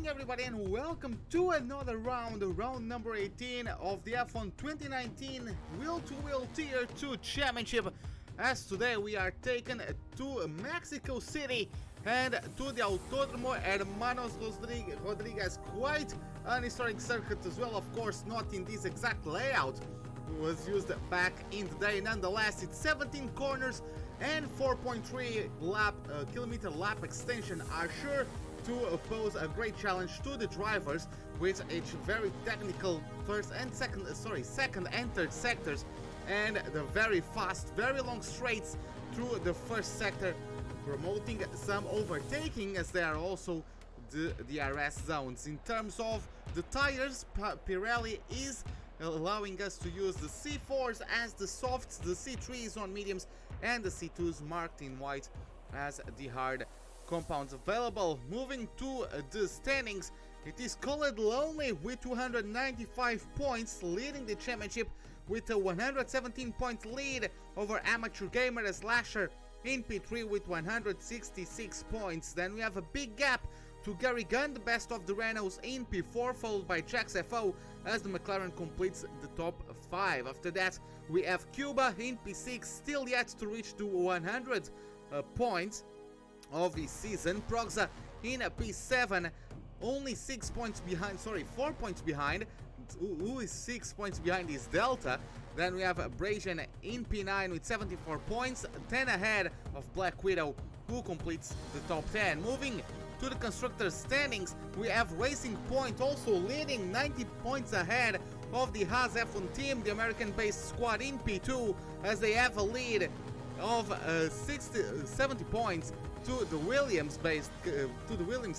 morning everybody and welcome to another round number 18 of the F1 2019 Wheel-to-Wheel Tier 2 Championship. As today we are taken to Mexico City and to the Autódromo Hermanos Rodriguez, quite an historic circuit as well, of course not in this exact layout. It was used back in the day. Nonetheless, it's 17 corners and 4.3 kilometer lap extension are sure to pose a great challenge to the drivers with each very technical second and third sectors and the very fast, very long straights through the first sector, promoting some overtaking as there are also the DRS zones. In terms of the tires, Pirelli is allowing us to use the C4s as the softs, the C3s on mediums, and the C2s marked in white as the hard compounds available. Moving to the standings, it is Colored Lonely with 295 points, leading the championship with a 117 point lead over Amateur Gamer as Lasher in P3 with 166 points. Then we have a big gap to Gary Gunn, the best of the Renaults, in P4, followed by Jax FO as the McLaren completes the top 5. After that, we have Cuba in P6, still yet to reach to 100 points of the season. Proxa in P7, only 4 points behind. Who is 6 points behind is Delta. Then we have Brazian in P9 with 74 points, 10 ahead of Black Widow, who completes the top 10. Moving to the constructors standings, we have Racing Point also leading 90 points ahead of the Haas F1 team, the American-based squad in P2, as they have a lead of 70 points to the Williams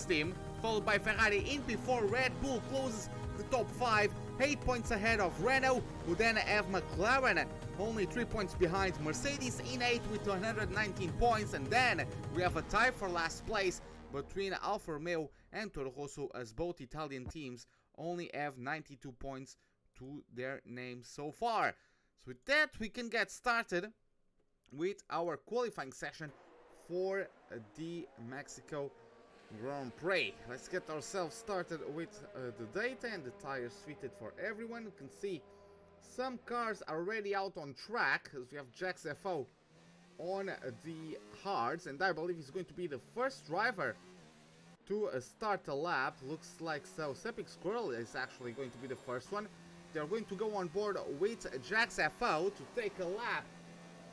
team, followed by Ferrari in P4. Red Bull closes the top 5, 8 points ahead of Renault, who then have McLaren only 3 points behind. Mercedes in 8 with 119 points, and then we have a tie for last place between Alfa Romeo and Toro Rosso, as both Italian teams only have 92 points to their names so far. So with that, we can get started with our qualifying session for the Mexico Grand Prix. Let's get ourselves started with the data and the tires fitted for everyone. You can see some cars are already out on track, as we have Jax FO on the hards, and I believe he's going to be the first driver to start a lap. Looks like so. Sepik Squirrel is actually going to be the first one. They're going to go on board with Jax FO to take a lap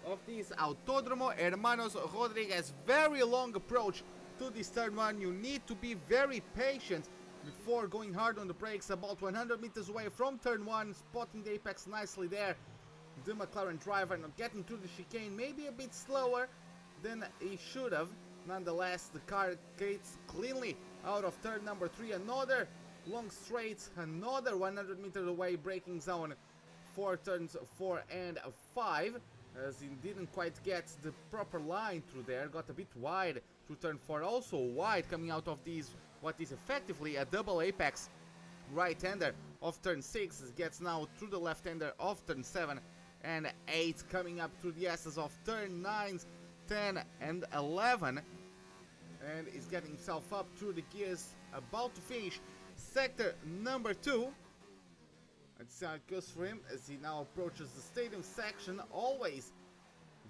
of this Autódromo Hermanos Rodriguez. Very long approach to this turn one. You need to be very patient before going hard on the brakes. About 100 meters away from turn one, spotting the apex nicely there. The McLaren driver not getting through the chicane, maybe a bit slower than he should have. Nonetheless, the car gets cleanly out of turn number 3. Another long straight, another 100 meters away braking zone for turns 4 and 5, as he didn't quite get the proper line through there. Got a bit wide through turn 4, also wide coming out of these, what is effectively a double apex right-hander of turn 6. Gets now through the left-hander of turn 7 and 8, coming up through the S's of turn 9, 10 and 11, and is getting himself up through the gears, about to finish sector number 2. Let's see how it goes for him as he now approaches the stadium section. Always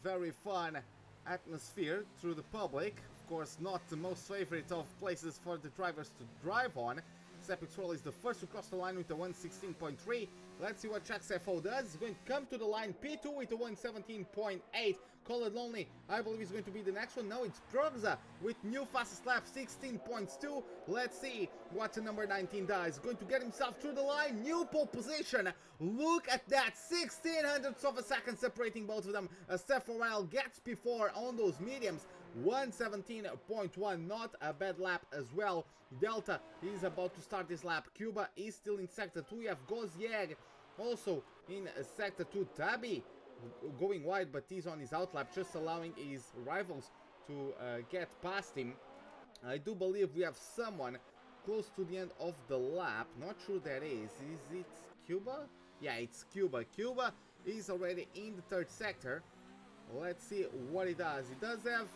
very fun atmosphere through the public. Of course, not the most favorite of places for the drivers to drive on. Sepik Squirrel is the first to cross the line with a 116.3. Let's see what Jax FO does. He's going to come to the line P2 with a 117.8. Colored Lonely, I believe, is going to be the next one. Now it's Proxa with new fastest lap 16.2. Let's see what the number 19 does. Going to get himself through the line. New pole position. Look at that, 1600ths of a second separating both of them. Stefan Weil gets P4 on those mediums. 117.1, not a bad lap as well. Delta is about to start this lap. Cuba is still in sector 2. We have Gozieg also in sector 2. Tabi going wide, but he's on his outlap, just allowing his rivals to get past him. I do believe we have someone close to the end of the lap. Not sure that is. Is it Cuba? Yeah, it's Cuba. Cuba is already in the third sector. Let's see what he does. He does have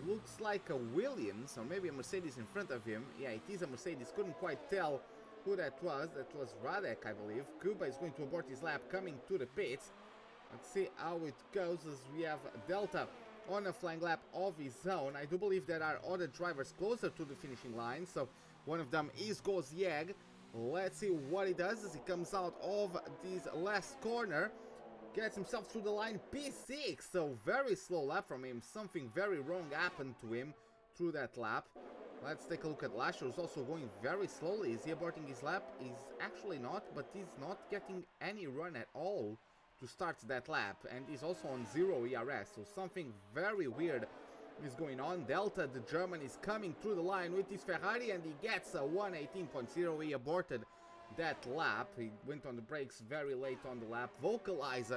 looks like a Williams, or maybe a Mercedes in front of him. Yeah, it is a Mercedes. Couldn't quite tell who that was. That was Radek, I believe. Kuba is going to abort his lap, coming to the pits. Let's see how it goes as we have Delta on a flying lap of his own. I do believe there are other drivers closer to the finishing line, so one of them is Gozieg. Let's see what he does as he comes out of this last corner. Gets himself through the line, P6, so very slow lap from him. Something very wrong happened to him through that lap. Let's take a look at Lasher, who's also going very slowly. Is he aborting his lap? He's actually not, but he's not getting any run at all to start that lap. And he's also on 0 ERS, so something very weird is going on. Delta, the German, is coming through the line with his Ferrari, and he gets a 118.0. He aborted that lap. He went on the brakes very late on the lap. Vocalized,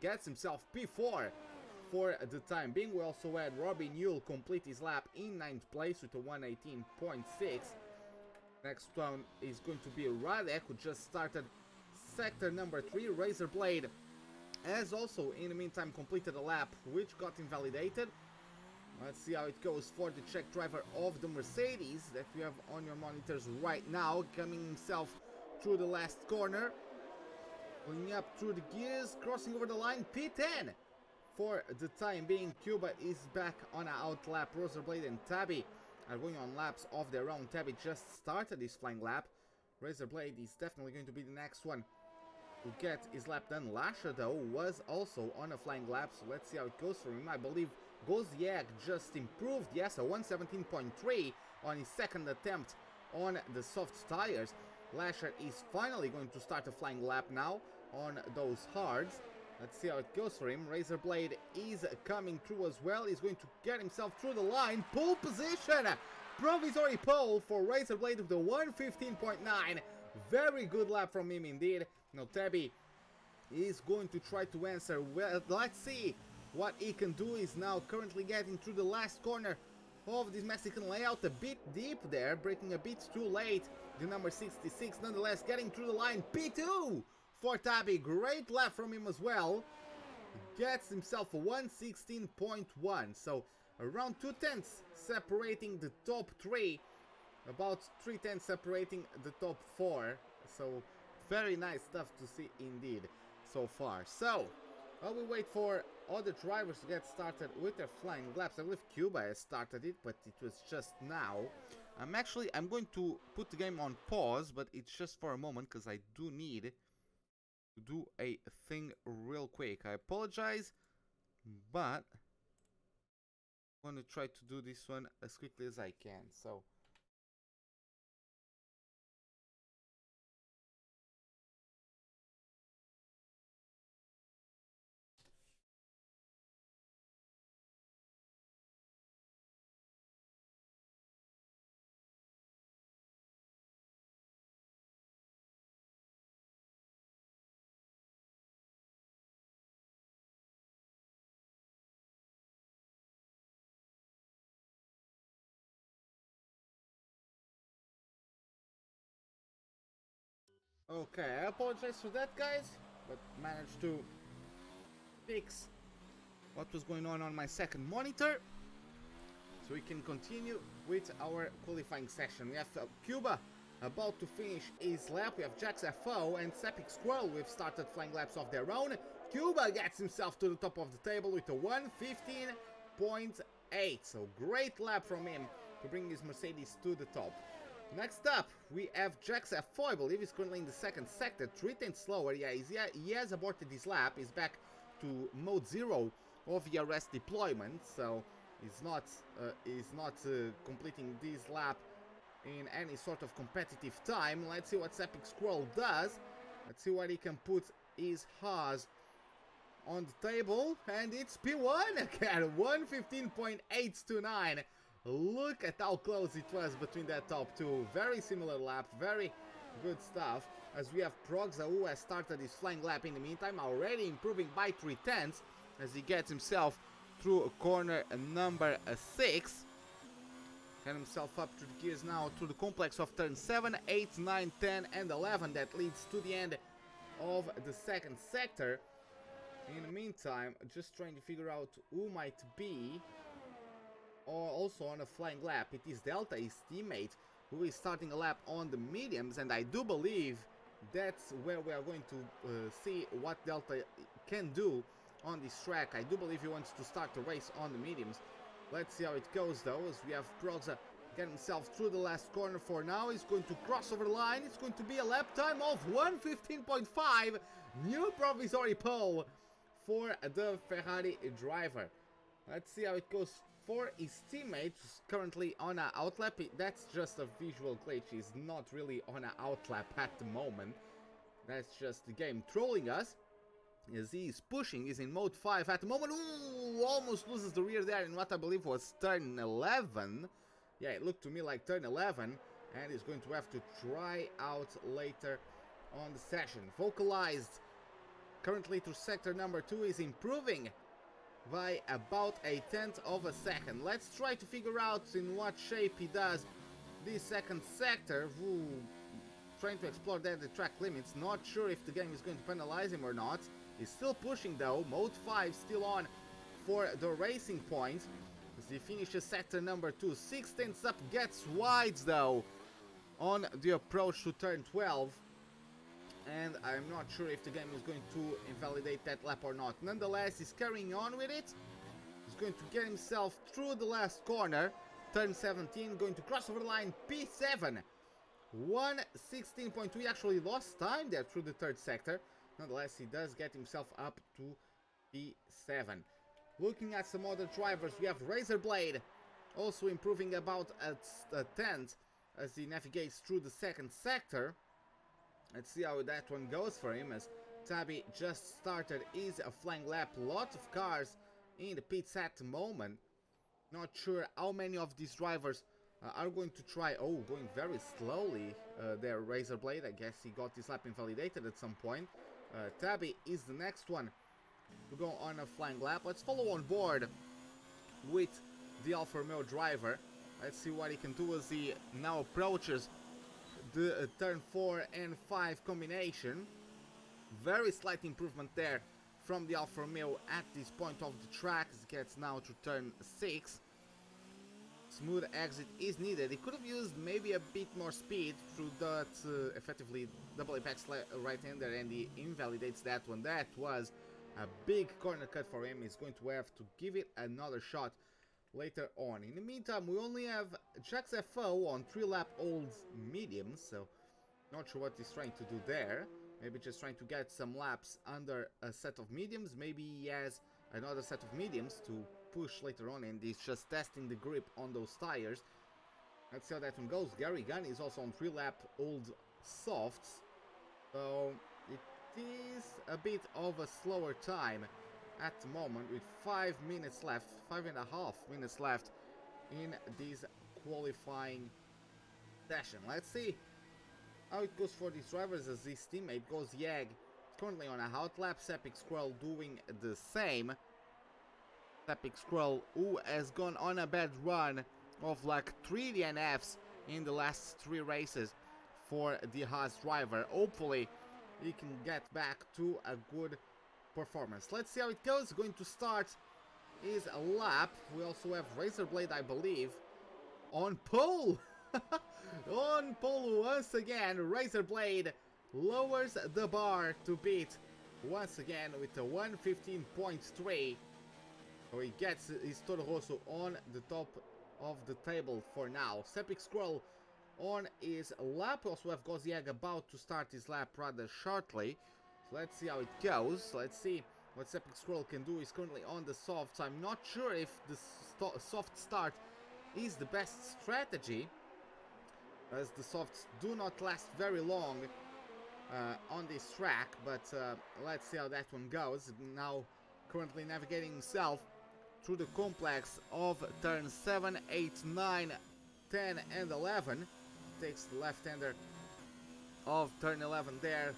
gets himself P4 for the time being. We also had Robbie Newell complete his lap in 9th place with a 118.6. Next one is going to be Radek, who just started sector number 3. Razorblade has also in the meantime completed a lap which got invalidated. Let's see how it goes for the Czech driver of the Mercedes that we have on your monitors right now, coming himself through the last corner, pulling up through the gears, crossing over the line, P10 for the time being. Cuba is back on an out lap. Razorblade and Tabby are going on laps of their own. Tabby just started his flying lap. Razorblade is definitely going to be the next one to get his lap done. Lasher, though, was also on a flying lap, so let's see how it goes for him. I believe Gozieg just improved, yes, a 117.3 on his second attempt on the soft tires. Lasher is finally going to start a flying lap now on those hards. Let's see how it goes for him. Razorblade is coming through as well. He's going to get himself through the line. Pole position! Provisory pole for Razorblade with the 115.9. Very good lap from him indeed. Now Tabby is going to try to answer. Well, let's see what he can do. Is now currently getting through the last corner of this Mexican layout. A bit deep there, braking a bit too late. The number 66 nonetheless getting through the line. P2 for Tabby. Great lap from him as well. Gets himself a 116.1. So around 2/10 separating the top 3. About 3/10 separating the top 4. So very nice stuff to see indeed so far. So while we wait for other drivers to get started with their flying laps, I believe Cuba has started it, but it was just now. I'm going to put the game on pause, but it's just for a moment because I do need to do a thing real quick. I apologize, but I'm going to try to do this one as quickly as I can. So okay, I apologize for that, guys, but managed to fix what was going on my second monitor, so we can continue with our qualifying session. We have Cuba about to finish his lap. We have Jax FO and Sepic Squirrel. We've started flying laps of their own. Cuba gets himself to the top of the table with a 115.8. So great lap from him to bring his Mercedes to the top. Next up, we have Jax F4. I believe he's currently in the second sector, 3/10 slower. Yeah, he has aborted his lap. He's back to mode 0 of ERS deployment, so he's not completing this lap in any sort of competitive time. Let's see what Epic Squirrel does. Let's see what he can put his Haas on the table, and it's P1 again, 115.829. Look at how close it was between that top two. Very similar lap, very good stuff. As we have Progza, who has started his flying lap in the meantime, already improving by 3/10 as he gets himself through corner number 6. Get himself up to the gears now through the complex of turn 7, 8, 9, 10 and 11 that leads to the end of the second sector. In the meantime, just trying to figure out who might be or also on a flying lap. It is Delta, his teammate, who is starting a lap on the mediums, and I do believe that's where we are going to see what Delta can do on this track. I do believe he wants to start the race on the mediums. Let's see how it goes though, as we have Proxa get himself through the last corner for now. He's going to cross over the line. It's going to be a lap time of 1:15.5. New provisory pole for the Ferrari driver. Let's see how it goes for his teammate, who's currently on an outlap. That's just a visual glitch. He's not really on an outlap at the moment. That's just the game trolling us. As he's pushing, he's in mode 5 at the moment. Ooh, almost loses the rear there in what I believe was turn 11. Yeah, it looked to me like turn 11. And he's going to have to try out later on the session. Vocalized currently to sector number 2 is improving by about a tenth of a second. Let's try to figure out in what shape he does this second sector. Ooh, trying to explore there the track limits. Not sure if the game is going to penalize him or not. He's still pushing though. Mode 5 still on for the racing points as he finishes sector number 2. 6 tenths up, gets wide though on the approach to turn 12. And I'm not sure if the game is going to invalidate that lap or not. Nonetheless, he's carrying on with it. He's going to get himself through the last corner. Turn 17, going to cross over the line, P7. 1:16.2. He actually lost time there through the third sector. Nonetheless, he does get himself up to P7. Looking at some other drivers, we have Razorblade also improving about a tenth as he navigates through the second sector. Let's see how that one goes for him, as Tabby just started his flying lap. Lots of cars in the pits at the moment. Not sure how many of these drivers are going to try. Oh, going very slowly there, Razorblade. I guess he got his lap invalidated at some point. Tabby is the next one to go on a flying lap. Let's follow on board with the Alfa Romeo driver. Let's see what he can do as he now approaches the turn 4 and 5 combination. Very slight improvement there from the Alfa Romeo at this point of the track. It gets now to turn 6. Smooth exit is needed. He could have used maybe a bit more speed through that effectively double apex right-hander, and he invalidates that one. That was a big corner cut for him. He's going to have to give it another shot later on. In the meantime, we only have Jax FO on 3-lap-old mediums, so not sure what he's trying to do there. Maybe just trying to get some laps under a set of mediums. Maybe he has another set of mediums to push later on, and he's just testing the grip on those tires. Let's see how that one goes. Gary Gunn is also on 3-lap-old softs, so it is a bit of a slower time at the moment, with 5 minutes left, 5.5 minutes left in this qualifying session. Let's see how it goes for these drivers, as his teammate Gozziag currently on a hot lap. Sepik Squirrel doing the same. Sepik Squirrel, who has gone on a bad run of like 3 DNFs in the last 3 races for the Haas driver. Hopefully he can get back to a good performance. Let's see how it goes. Going to start is a lap. We also have Razorblade, I believe, on pole. On pole once again. Razorblade lowers the bar to beat once again with a 1:15.3. So he gets his Toro Rosso on the top of the table for now. Sepik Squirrel on his lap. We also have Gozziag about to start his lap rather shortly. So let's see how it goes. Let's see what Sepik Squirrel can do. He's currently on the softs. I'm not sure if the soft start is the best strategy, as the softs do not last very long on this track. But let's see how that one goes. Now currently navigating himself through the complex of turn 7, 8, 9, 10 and 11. Takes the left-hander of turn 11 there.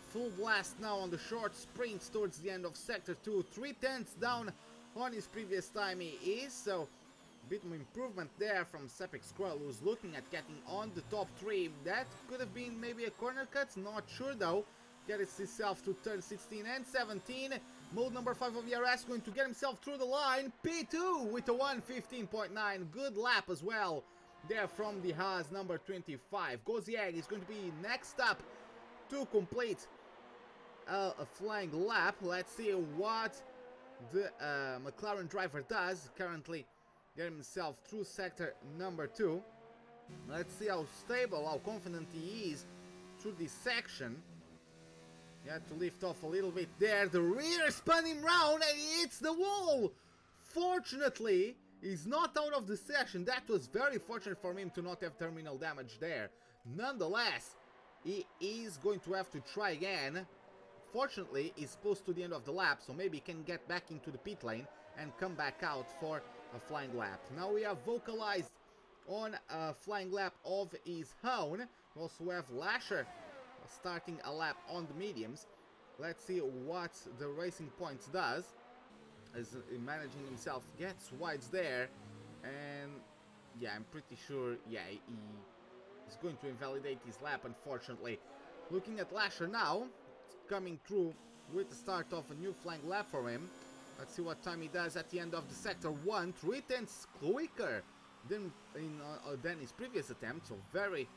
Full blast now on the short sprints towards the end of sector 2. 3/10 down on his previous time he is, so a bit of improvement there from Sepik Squirrel, who's looking at getting on the top 3. That could have been maybe a corner cut, not sure though, gets himself to turn 16 and 17. Mode number 5 of ERS going to get himself through the line. P2 with a 1:15.9. Good lap as well there from the Haas number 25. Gozziag is going to be next up to complete a flying lap. Let's see what the McLaren driver does. Currently getting himself through sector number 2. Let's see how stable, how confident he is through this section. He had to lift off a little bit there. The rear spun him round and he hits the wall. Fortunately, he's not out of the session. That was very fortunate for him to not have terminal damage there. Nonetheless, he is going to have to try again. Fortunately, he's close to the end of the lap, so maybe he can get back into the pit lane and come back out for a flying lap. Now we have vocalized on a flying lap of his own. We also have Lasher starting a lap on the mediums. Let's see what the Racing Points does. As managing himself, gets wides there, and yeah, I'm pretty sure, yeah, he's going to invalidate his lap, unfortunately. Looking at Lasher now, coming through with the start of a new flying lap for him. Let's see what time he does at the end of the sector 1, 3/10 quicker than his previous attempt, so very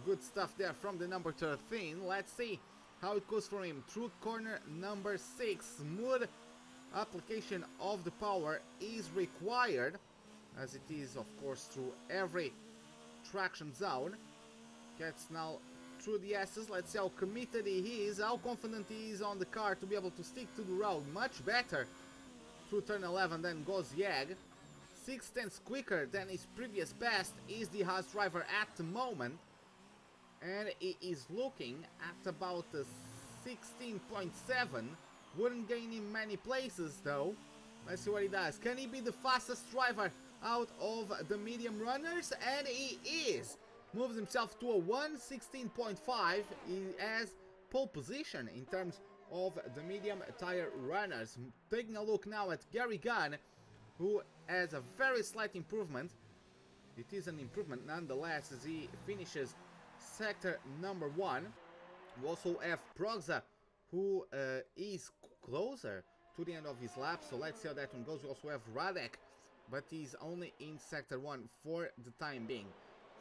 good stuff there from the number 13. Let's see how it goes for him through corner number 6. Smooth application of the power is required, as it is of course through every traction zone. Gets now through the S's. Let's see how committed he is, how confident he is on the car to be able to stick to the road. Much better through turn 11 than Gozziag. 6/10 quicker than his previous best is the Haas driver at the moment, and he is looking at about 16.7. Wouldn't gain him many places though. Let's see what he does. Can he be the fastest driver out of the medium runners? And he is. Moves himself to a 1:16.5. He has pole position in terms of the medium tire runners. Taking a look now at Gary Gunn, who has a very slight improvement. It is an improvement nonetheless, as he finishes sector number 1. We also have Progza, who is closer to the end of his lap, so let's see how that one goes. We also have Radek, but he's only in sector 1 for the time being.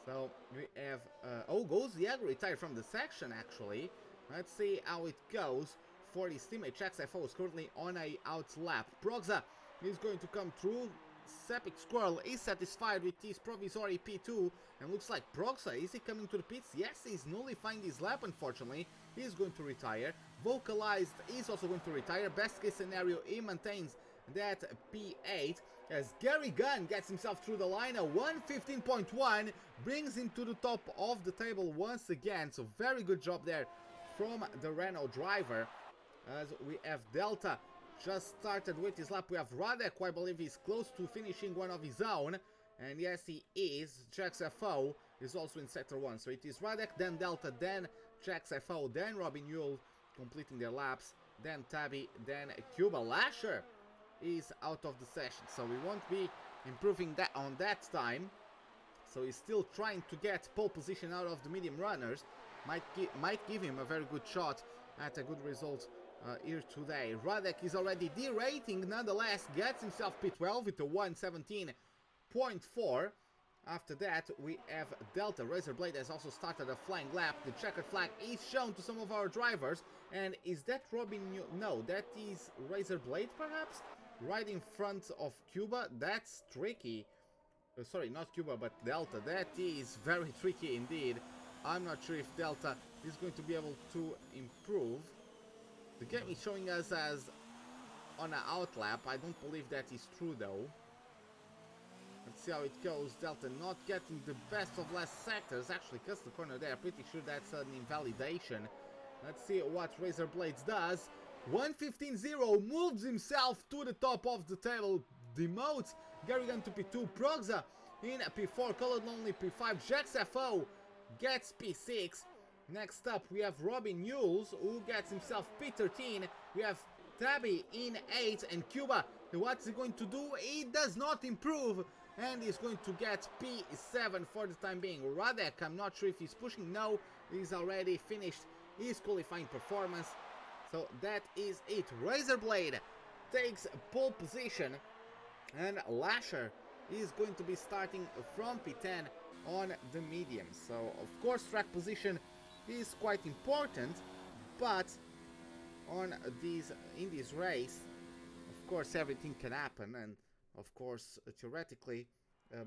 So we have Gozziag retired from the section actually. Let's see how it goes for his teammate. XFO is currently on a out lap. Progza is going to come through. Septic Squirrel is satisfied with his provisory P2, and looks like Progza, is he coming to the pits? Yes, he's nullifying his lap, unfortunately. He's going to retire. Vocalized is also going to retire. Best case scenario, he maintains that P8, as Gary Gunn gets himself through the line. A 1:15.1 brings him to the top of the table once again, so very good job there from the Renault driver. As we have Delta just started with his lap. We have Radek, who I believe is close to finishing one of his own, and yes, he is. XFO is also in sector 1, so it is Radek, then Delta, then XFO, then Robin Yule completing their laps, then Tabby, then Cuba. Lasher is out of the session, so we won't be improving that on that time. So he's still trying to get pole position out of the medium runners. Might give him a very good shot at a good result here today. Radek is already derating, nonetheless gets himself P12 with a 1:17.4. After that we have Delta. Razorblade has also started a flying lap. The checkered flag is shown to some of our drivers, and is that Robin? No, that is Razorblade perhaps, right in front of Cuba. That's tricky. Sorry, not Cuba, but Delta. That is very tricky indeed. I'm not sure if Delta is going to be able to improve. The game is showing us as on an outlap. I don't believe that is true though. Let's see how it goes. Delta not getting the best of last sectors. Actually cuts the corner there. Pretty sure that's an invalidation. Let's see what Razorblades does. 1:15.0 moves himself to the top of the table. Demotes Gary Gunn to P2. Progza in P4. Colored only P5. XFO gets P6. Next up we have Robin Yules, who gets himself P13. We have Tabby in 8, and Cuba, what's he going to do? He does not improve, and he's going to get P7 for the time being. Radek, I'm not sure if he's pushing. No, he's already finished his qualifying performance. So that is it. Razorblade takes pole position, and Lasher is going to be starting from P10 on the mediums. So of course track position is quite important, but in this race, of course everything can happen, and of course theoretically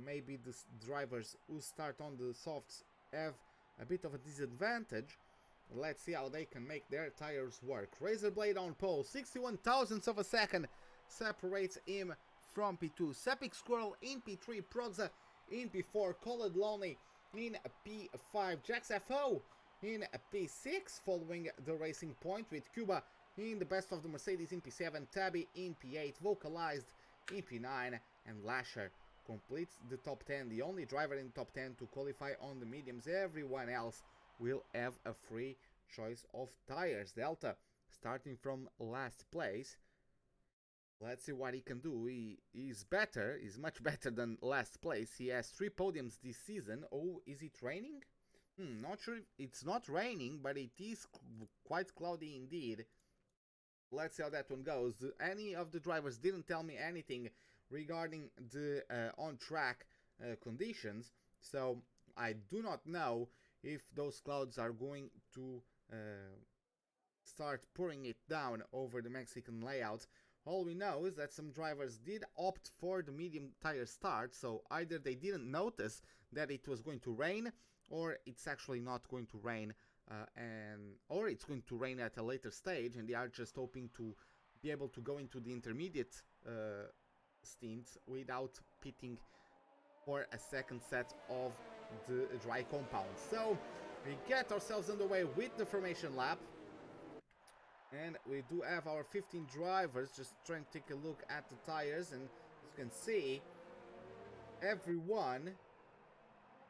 maybe the drivers who start on the softs have a bit of a disadvantage. Let's see how they can make their tires work. Razorblade on pole, 61 thousandths of a second separates him from P2. Sepik Squirrel in P3, Proxa in P4, Colored Lonely in P5, Jax FO in P6, following the racing point, with Cuba in the best of the Mercedes in P7, Tabby in P8, Vocalized in P9, and Lasher completes the top 10, the only driver in the top 10 to qualify on the mediums. Everyone else will have a free choice of tires. Delta starting from last place. Let's see what he can do. He's better, he's much better than last place. He has 3 podiums this season. Oh, is it raining? Not sure if it's not raining, but it is quite cloudy indeed. Let's see how that one goes. Any of the drivers didn't tell me anything regarding the on-track conditions, so I do not know if those clouds are going to start pouring it down over the Mexican layout. All we know is that some drivers did opt for the medium tire start, so either they didn't notice that it was going to rain, or it's actually not going to rain, or it's going to rain at a later stage, and they are just hoping to be able to go into the intermediate stint without pitting for a second set of the dry compound. So we get ourselves underway with the formation lap, and we do have our 15 drivers. Just trying to take a look at the tires, and as you can see, everyone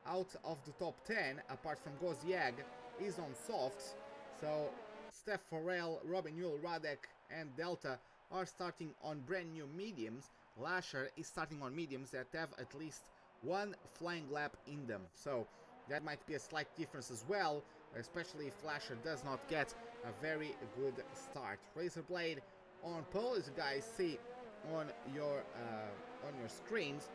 out of the top 10 apart from Goziag is on softs. So Steph Farrell, Robin Yule, Radek and Delta are starting on brand new mediums. Lasher is starting on mediums that have at least one flying lap in them, so that might be a slight difference as well, especially if Lasher does not get a very good start. Razorblade on pole, as you guys see on your screens.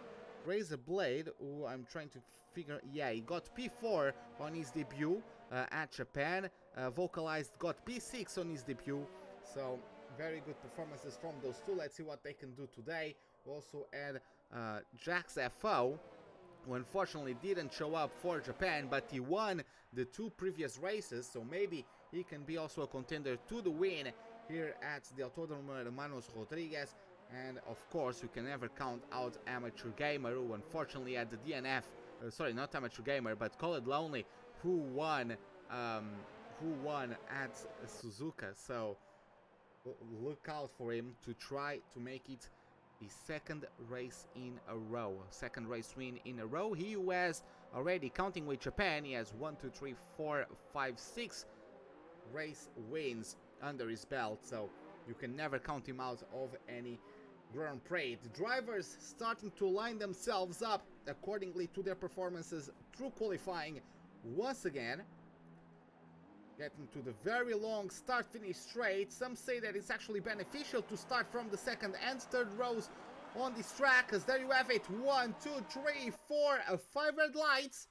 Razorblade, who I'm trying to figure, yeah, he got P4 on his debut at Japan. Vocalized got P6 on his debut, so very good performances from those two. Let's see what they can do today. We also had Jax FO, who unfortunately didn't show up for Japan, but he won the 2 previous races, so maybe he can be also a contender to the win here at the Autódromo Hermanos Rodriguez. And of course, you can never count out Amateur Gamer, who unfortunately had the DNF, sorry, not Amateur Gamer, but Colored Lonely, who won at Suzuka. So look out for him to try to make it the second race in a row, second race win in a row. He who has already, counting with Japan, he has 1, 2, 3, 4, 5, 6 race wins under his belt, so you can never count him out of any Grand Prix. The drivers starting to line themselves up accordingly to their performances through qualifying once again. Getting to the very long start-finish straight. Some say that it's actually beneficial to start from the second and third rows on this track, as there you have it. 1, 2, 3, 4, 5 red lights.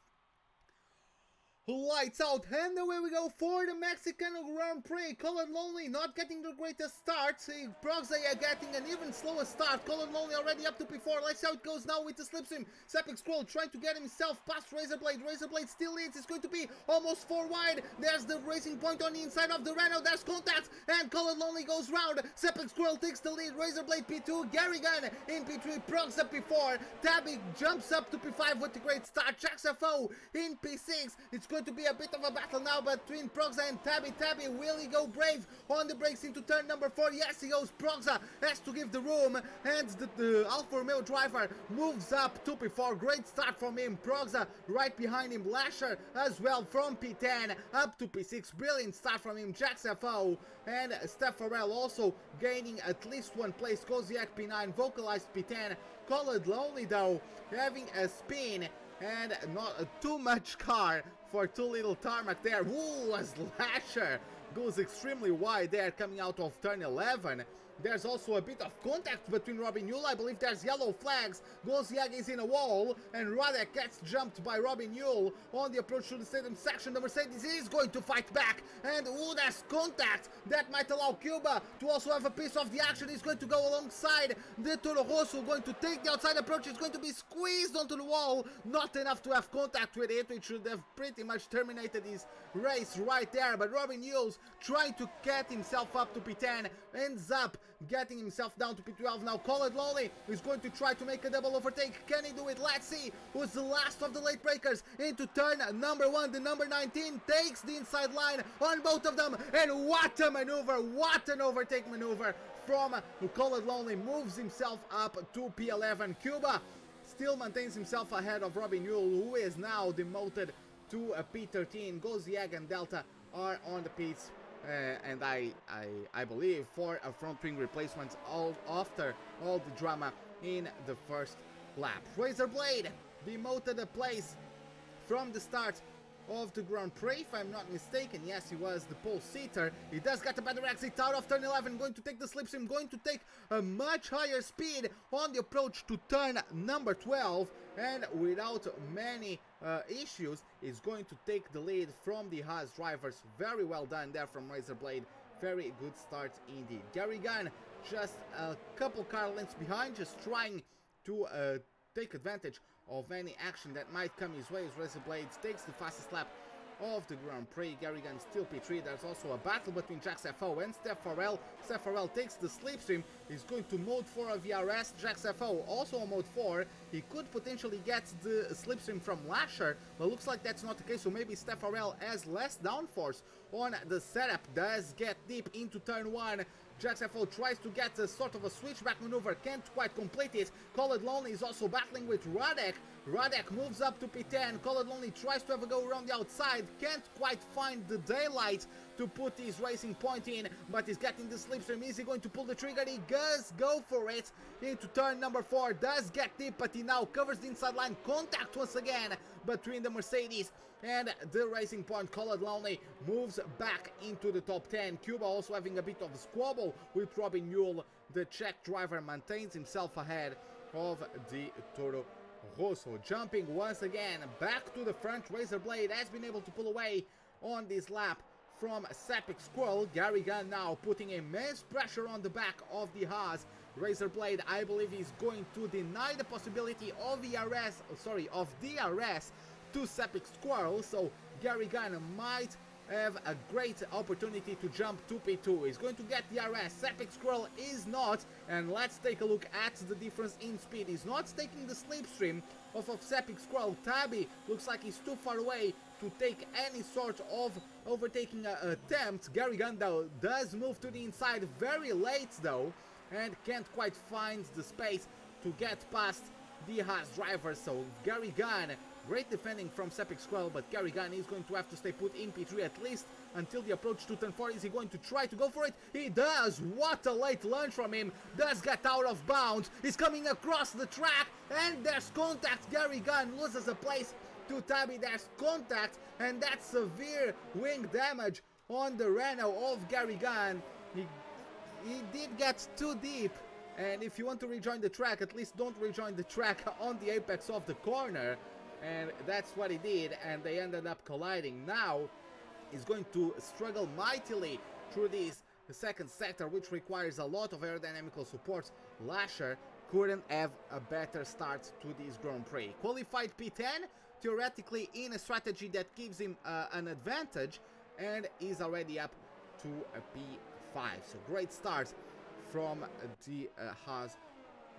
Lights out, and away we go for the Mexican Grand Prix. Colored Lonely not getting the greatest start. Proxia getting an even slower start. Colored Lonely already up to P4. Let's see how it goes now with the slipstream. Sepik Scroll trying to get himself past Razorblade. Razorblade still leads. It's going to be almost 4 wide. There's the racing point on the inside of the Renault. There's contact, and Colored Lonely goes round. Sepik Scroll takes the lead. Razorblade P2. Garrigan in P3. Proxia P4. Tabby jumps up to P5 with a great start. Jax FO in P6. It's going to be a bit of a battle now between Proxa and Tabby. Tabby, will he go brave on the brakes into turn number 4? Yes, he goes. Proxa has to give the room, and the Alfa Romeo driver moves up to P4. Great start from him. Proxa right behind him. Lasher as well from P10 up to P6. Brilliant start from him. Jax FO and Steph Farrell also gaining at least 1 place. Koziak P9, Vocalized P10. Colored Lonely though having a spin, and not too much car for too little tarmac there. Ooh, a slasher goes extremely wide there coming out of turn 11. There's also a bit of contact between Robin Yule. I believe there's yellow flags. Gozziag is in a wall, and Radek gets jumped by Robin Yule on the approach to the stadium section. The Mercedes is going to fight back, and ooh, there's contact. That might allow Cuba to also have a piece of the action. He's going to go alongside the Toro Rosso, going to take the outside approach. It's going to be squeezed onto the wall. Not enough to have contact with it, which should have pretty much terminated his race right there. But Robin Yule's trying to get himself up to P10, ends up getting himself down to P12. Now Khaled Lowly is going to try to make a double overtake. Can he do it? Let's see who's the last of the late breakers into turn number 1. The number 19 takes the inside line on both of them, and what a maneuver, what an overtake maneuver from Khaled Lowly. Moves himself up to P11. Cuba still maintains himself ahead of Robin Yule, who is now demoted to a P13. Gozziag and Delta are on the pits, and I believe for a front wing replacement after all the drama in the first lap. Razorblade demoted a place from the start of the Grand Prix, if I'm not mistaken. Yes, he was the pole seater. He does get a better exit out of turn 11, going to take the slipstream, going to take a much higher speed on the approach to turn number 12, and without many issues is going to take the lead from the Haas drivers. Very well done there from Razorblade. Very good start indeed. Gary Gunn just a couple car lengths behind, just trying to take advantage of any action that might come his way as Razorblade takes the fastest lap of the Grand Prix. Gary Gunn still P3. There's also a battle between Jax FO and Steph Farrell. Steph Farrell takes the slipstream. He's going to mode 4 of VRS. Jax FO also on mode 4. He could potentially get the slipstream from Lasher, but looks like that's not the case. So maybe Steph Farrell has less downforce on the setup. Does get deep into turn 1. Jax FO tries to get a sort of a switchback maneuver, can't quite complete it. Khaled Lonely is also battling with Radek. Radek moves up to P10. Khaled Lonely tries to have a go around the outside, can't quite find the daylight to put his racing point in, but he's getting the slipstream. Is he going to pull the trigger? He does go for it into turn number 4. Does get deep, but he now covers the inside line. Contact once again between the Mercedes and the racing point. Khaled Lonely moves back into the top 10. Cuba also having a bit of a squabble with Robin Yule. The Czech driver maintains himself ahead of the Toro Rosso. Jumping once again back to the front. Razorblade has been able to pull away on this lap from Sepik Squirrel. Gary Gunn now putting immense pressure on the back of the Haas. Razorblade, I believe, is going to deny the possibility of DRS to Sepik Squirrel, so Gary Gunn might have a great opportunity to jump to P2. He's going to get DRS. Sepik Squirrel is not, and let's take a look at the difference in speed. He's not taking the slipstream of Sepik Squirrel. Tabby looks like he's too far away to take any sort of overtaking attempt. Gary Gunn though does move to the inside very late though, and can't quite find the space to get past the Haas driver. So Gary Gunn, great defending from Sepik Squirrel, but Gary Gunn is going to have to stay put in P3 at least until the approach to turn 4. Is he going to try to go for it? He does! What a late lunge from him. Does get out of bounds. He's coming across the track, and there's contact. Gary Gunn loses a place to Tabby. There's contact, and that's severe wing damage on the Renault of Gary Gunn. He did get too deep, and if you want to rejoin the track, at least don't rejoin the track on the apex of the corner. And that's what he did, and they ended up colliding. Now he's going to struggle mightily through this second sector, which requires a lot of aerodynamical support. Lasher couldn't have a better start to this Grand Prix. Qualified P10, theoretically in a strategy that gives him an advantage, and is already up to a P5. So great start from the Haas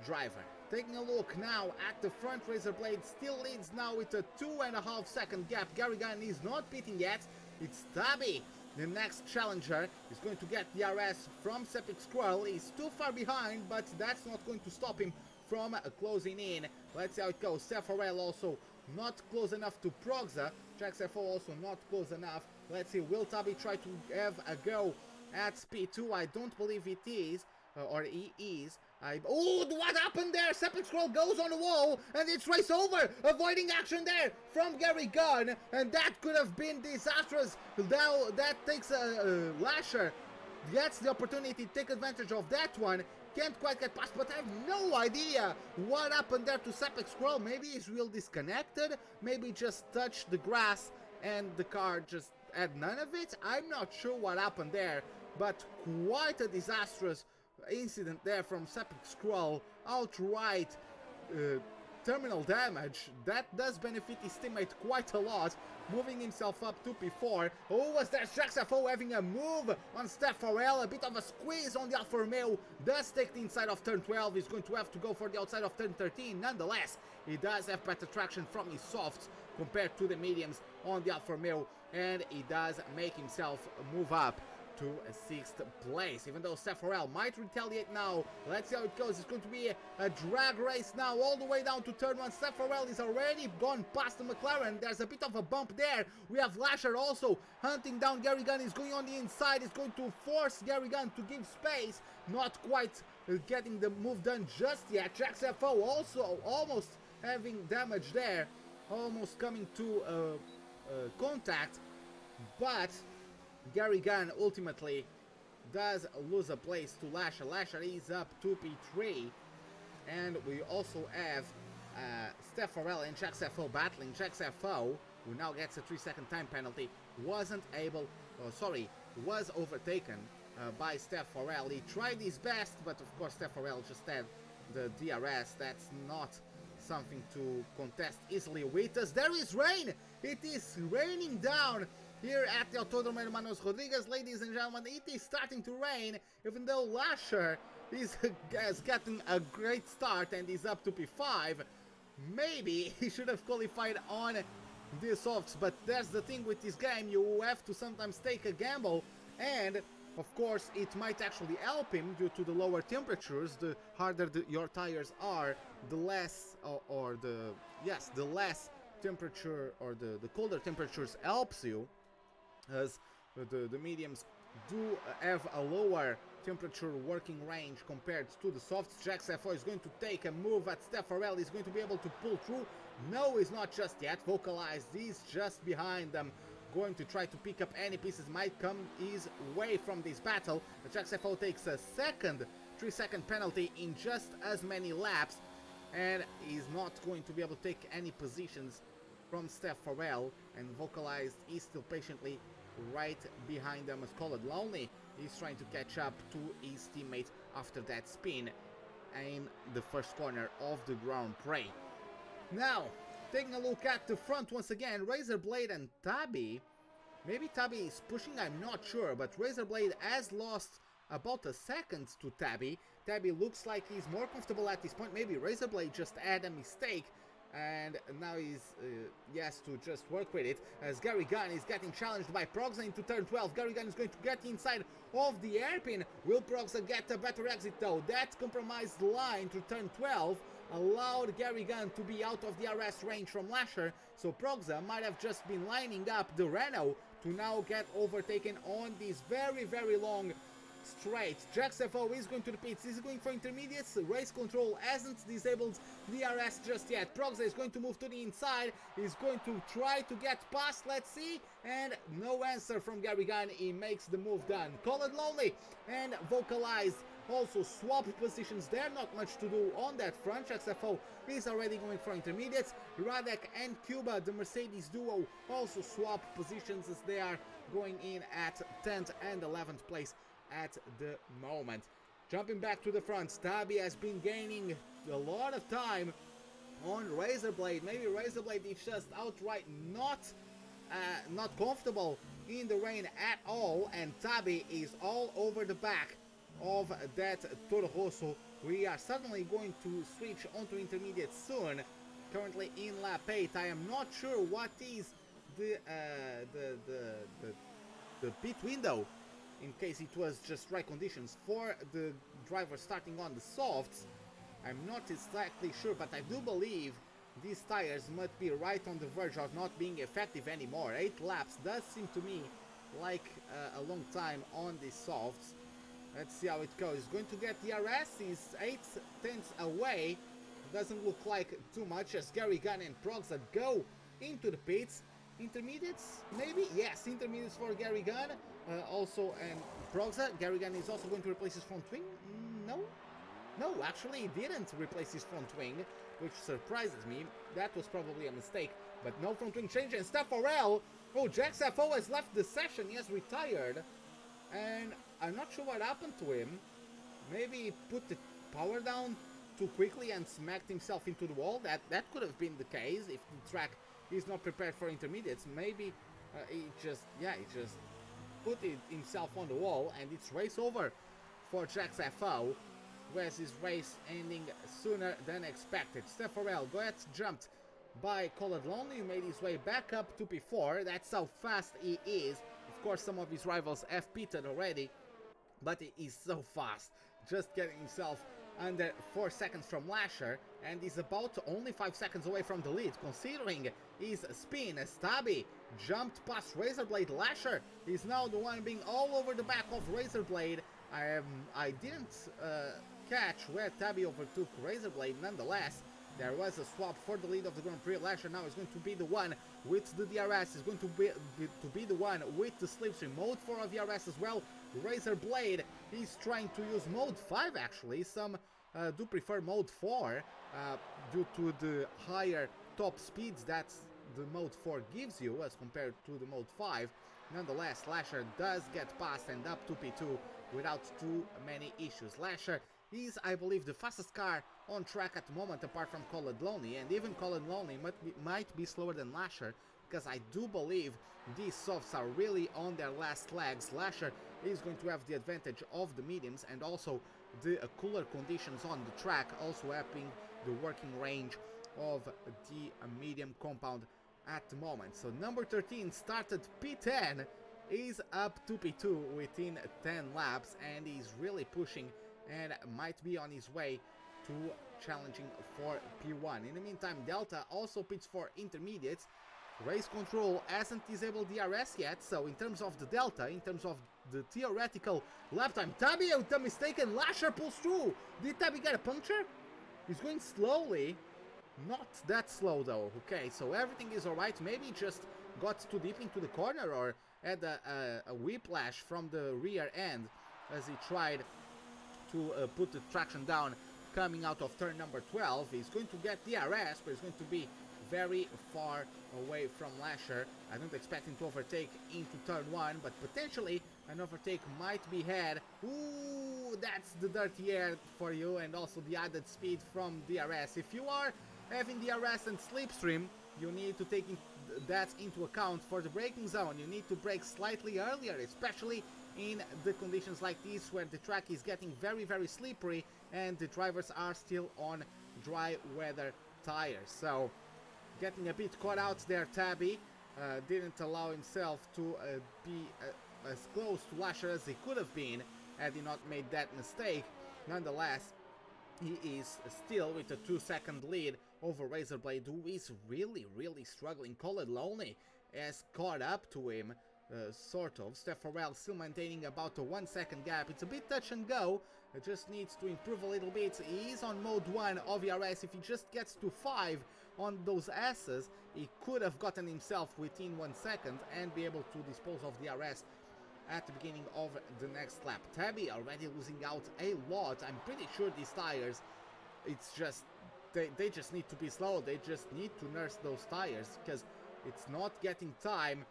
driver. Taking a look now at the front, Razorblade still leads now with a 2.5 second gap. Gary Gunn is not pitting yet. It's Tabby, the next challenger. Is going to get DRS from Sepik Squirrel. He's too far behind, but that's not going to stop him from closing in. Let's see how it goes. Steph Farrell also not close enough to Progza. Jax FO also not close enough. Let's see, will Tabby try to have a go at speed 2? I don't believe it is. or he is. Oh, what happened there? Septic Scroll goes on the wall, and it's race over, avoiding action there from Gary Gunn, and that could have been disastrous. Now that takes Lasher gets the opportunity to take advantage of that one. Can't quite get past, but I have no idea what happened there to Septic Scroll. Maybe he's real disconnected, maybe just touched the grass and the car just had none of it. I'm not sure what happened there, but quite a disastrous incident there from Septic Scroll. Outright terminal damage. That does benefit his teammate quite a lot, moving himself up to P4. Oh, was there JaxFO having a move on Steph Farrell? A bit of a squeeze on the Alfa Romeo. Does take the inside of turn 12. He's going to have to go for the outside of turn 13. Nonetheless, he does have better traction from his softs compared to the mediums on the Alfa Romeo, and he does make himself move up to a 6th place, even though Steph Farrell might retaliate now. Let's see how it goes. It's going to be a drag race now all the way down to turn 1. Steph Farrell is already gone past the McLaren. There's a bit of a bump there. We have Lasher also hunting down Gary Gunn. He's going on the inside. He's going to force Gary Gunn to give space. Not quite getting the move done just yet. JaxFO also almost having damage there. Almost coming to contact, but Gary Gunn ultimately does lose a place to Lasher. Lasher is up to P3, and we also have Steph Farrell and JaxFO battling. JaxFO, who now gets a 3-second time penalty, was overtaken by Steph Farrell. He tried his best, but of course Steph Farrell just had the DRS. That's not something to contest easily with us. There is rain! It is raining down here at the Autódromo Hermanos Rodriguez. Ladies and gentlemen, it is starting to rain, even though Lasher has gotten a great start and is up to P5. Maybe he should have qualified on the softs, but that's the thing with this game. You have to sometimes take a gamble, and of course it might actually help him due to the lower temperatures. The harder your tires are, the less the less temperature, or the colder temperatures helps you, as the mediums do have a lower temperature working range compared to the softs. JaxFO is going to take a move at Steph Farrell. He's going to be able to pull through. No, he's not just yet. Vocalized, he's just behind them, going to try to pick up any pieces might come his way from this battle. JaxFO takes a 3-second penalty in just as many laps, and he's not going to be able to take any positions from Steph Farrell, and Vocalized is still patiently right behind them. As Call It Lonely, he's trying to catch up to his teammate after that spin in the first corner of the Grand Prix. Now, taking a look at the front once again, Razorblade and Tabby. Maybe Tabby is pushing, I'm not sure, but Razorblade has lost about a second to Tabby. Tabby looks like he's more comfortable at this point. Maybe Razorblade just had a mistake, and now he has to just work with it, as Gary Gunn is getting challenged by Progza into turn 12. Gary Gunn is going to get inside of the hairpin. Will Progza get a better exit though? That compromised line to turn 12 allowed Gary Gunn to be out of the RS range from Lasher, so Progza might have just been lining up the Renault to now get overtaken on this very, very long straight. JaxFO is going to the pits. He's going for intermediates. Race control hasn't disabled DRS just yet. Progza is going to move to the inside. He's going to try to get past. Let's see. And no answer from Gary Gunn. He makes the move done. Call It Lonely and Vocalized also swap positions there. Not much to do on that front. JaxFO is already going for intermediates. Radek and Cuba, the Mercedes duo, also swap positions as they are going in at 10th and 11th place at the moment. Jumping back to the front, Tabby has been gaining a lot of time on Razorblade. Maybe Razorblade is just outright not comfortable in the rain at all, and Tabby is all over the back of that Toro Rosso. We are suddenly going to switch onto intermediate soon. Currently in lap 8. I am not sure what is the pit window, in case it was just right conditions for the driver starting on the softs. I'm not exactly sure, but I do believe these tires might be right on the verge of not being effective anymore. 8 laps does seem to me like a long time on the softs. Let's see how it goes. He's going to get the DRS. He's 8/10 away. Doesn't look like too much as Gary Gunn and Proxa go into the pits. Intermediates, maybe? Yes, intermediates for Gary Gunn. Also, and Proxa. Gary Gunn is also going to replace his front wing. No? No, actually he didn't replace his front wing, which surprises me. That was probably a mistake. But no front wing change. And Steph Farrell. Oh, Jax FO has left the session. He has retired. And I'm not sure what happened to him. Maybe he put the power down too quickly and smacked himself into the wall. That could have been the case if the track is not prepared for intermediates. Maybe he just put himself on the wall, and it's race over for Jax FO, who has his race ending sooner than expected. Steph Farrell jumped by Colin Lonely, who made his way back up to P4. That's how fast he is. Of course, some of his rivals have pitted already, but he is so fast, just getting himself under 4 seconds from Lasher, and he's about only 5 seconds away from the lead, considering his spin. Stabby jumped past Razorblade. Lasher is now the one being all over the back of Razorblade. I didn't catch where Tabby overtook Razorblade. Nonetheless, there was a swap for the lead of the Grand Prix. Lasher now is going to be the one with the DRS. Is going to be the one with the slipstream. Mode 4 of DRS as well. Razorblade is trying to use mode 5 actually. Some do prefer mode 4 due to the higher top speeds that the mode 4 gives you as compared to the mode 5. Nonetheless, Lasher does get past and up to P2 without too many issues. Lasher is, I believe, the fastest car on track at the moment, apart from Colin Lonely, and even Colin Lonely might be slower than Lasher, because I do believe these softs are really on their last legs. Lasher is going to have the advantage of the mediums and also the cooler conditions on the track, also helping the working range of the medium compound at the moment. So number 13 started P10, is up to P2 within 10 laps, and he's really pushing and might be on his way to challenging for P1. In the meantime, Delta also pits for intermediates. Race Control hasn't disabled DRS yet, so in terms of the Delta, in terms of the theoretical lap time, Tabby, without mistaken, Lasher pulls through. Did Tabby get a puncture? He's going slowly. Not that slow though. Okay, so everything is alright. Maybe just got too deep into the corner or had a whiplash from the rear end as he tried to put the traction down coming out of turn number 12. He's going to get DRS, but he's going to be very far away from Lasher. I don't expect him to overtake into turn 1, but potentially an overtake might be had. Ooh, that's the dirty air for you, and also the added speed from DRS. If you are having DRS and slipstream, you need to take that into account for the braking zone. You need to brake slightly earlier, especially in the conditions like this where the track is getting very, very slippery and the drivers are still on dry weather tires. So getting a bit caught out there, Tabby didn't allow himself to be as close to Lasher as he could have been had he not made that mistake. Nonetheless, he is still with a 2-second lead over Razorblade, who is really, really struggling. Colin Lonely has caught up to him, sort of. Steph Farrell still maintaining about a 1-second gap. It's a bit touch and go. It just needs to improve a little bit. He is on mode 1 of ERS. If he just gets to 5 on those S's, he could have gotten himself within 1 second and be able to dispose of the DRS at the beginning of the next lap. Tabby already losing out a lot. I'm pretty sure these tires, it's just, they just need to be slow. They just need to nurse those tires because it's not getting time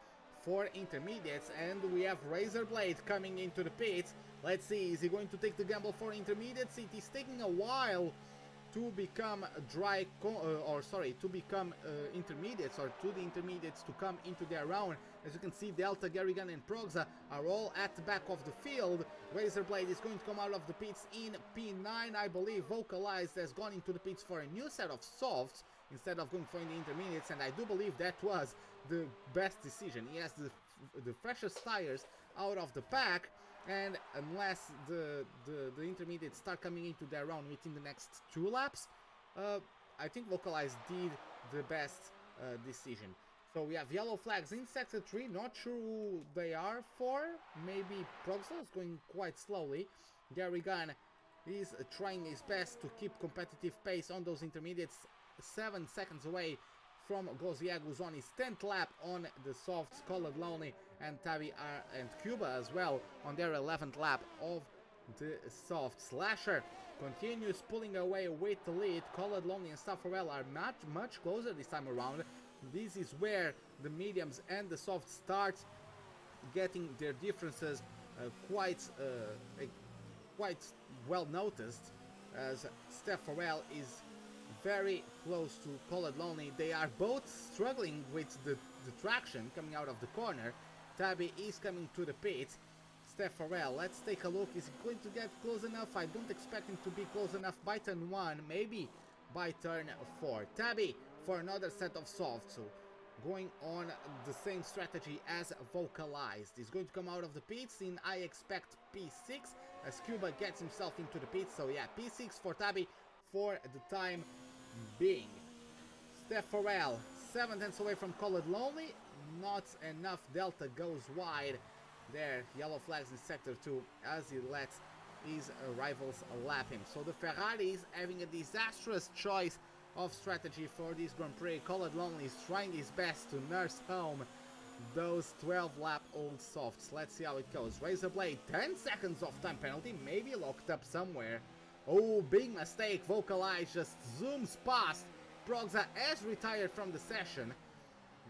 for intermediates. And we have Razorblade coming into the pits. Let's see, is he going to take the gamble for intermediates? It is taking a while to become intermediates, or to the intermediates to come into their round. As you can see, Delta, Garrigan and Proxa are all at the back of the field. Razorblade is going to come out of the pits in P9, I believe. Vocalized has gone into the pits for a new set of softs instead of going for the intermediates, and I do believe that was the best decision. He has the freshest tires out of the pack, and unless the intermediates start coming into their round within the next 2 laps, I think Vocalized did the best decision. So we have yellow flags in sector 3, not sure who they are for. Maybe Proxel is going quite slowly. Gary Gunn is trying his best to keep competitive pace on those intermediates, 7 seconds away from Gozziag, who's on his 10th lap on the softs. Colored Lonely and Tavi and Cuba as well on their 11th lap of the softs. Lasher continues pulling away with the lead. Colored Lonely and Staffarel are much closer this time around. This is where the mediums and the softs start getting their differences quite well noticed, as Staffarel is very close to Colored Lonely. They are both struggling with the traction coming out of the corner. Tabby is coming to the pits. Staffarel, let's take a look. Is he going to get close enough? I don't expect him to be close enough by turn 1, maybe by turn 4. Tabby for another set of softs, so going on the same strategy as Vocalized. He's going to come out of the pits in, I expect, P6, as Cuba gets himself into the pits. So yeah, P6 for Tabby for the time being. Staffarel, 7 tenths away from Colored Lonely. Not enough. Delta goes wide there. Yellow flags in sector 2 as he lets his rivals lap him. So the Ferrari is having a disastrous choice of strategy for this Grand Prix. Colored Lonely is trying his best to nurse home those 12-lap-old softs. Let's see how it goes. Razorblade, 10 seconds of time penalty, maybe locked up somewhere. Oh, big mistake. Vocalize just zooms past. Progza has retired from the session.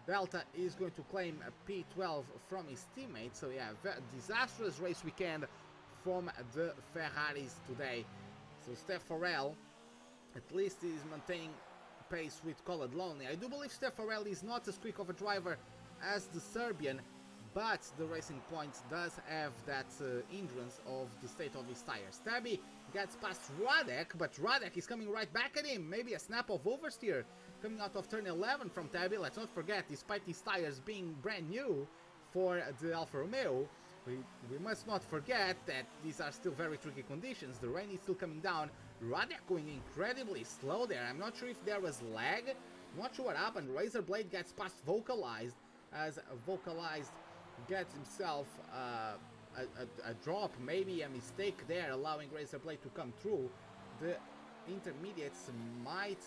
Delta is going to claim a P12 from his teammate. So yeah, disastrous race weekend from the Ferraris today. So Staffarel at least is maintaining pace with Colored Lonely. I do believe Staffarel is not as quick of a driver as the Serbian, but the Racing Point does have that hindrance of the state of his tires. Tabby gets past Radek, but Radek is coming right back at him. Maybe a snap of oversteer coming out of turn 11 from Tabby. Let's not forget, despite his tires being brand new for the Alfa Romeo, we must not forget that these are still very tricky conditions. The rain is still coming down. Radek going incredibly slow there. I'm not sure if there was lag. I'm not sure what happened. Razorblade gets past Vocalized, as Vocalized gets himself a drop, maybe a mistake there, allowing Razorblade to come through. The intermediates might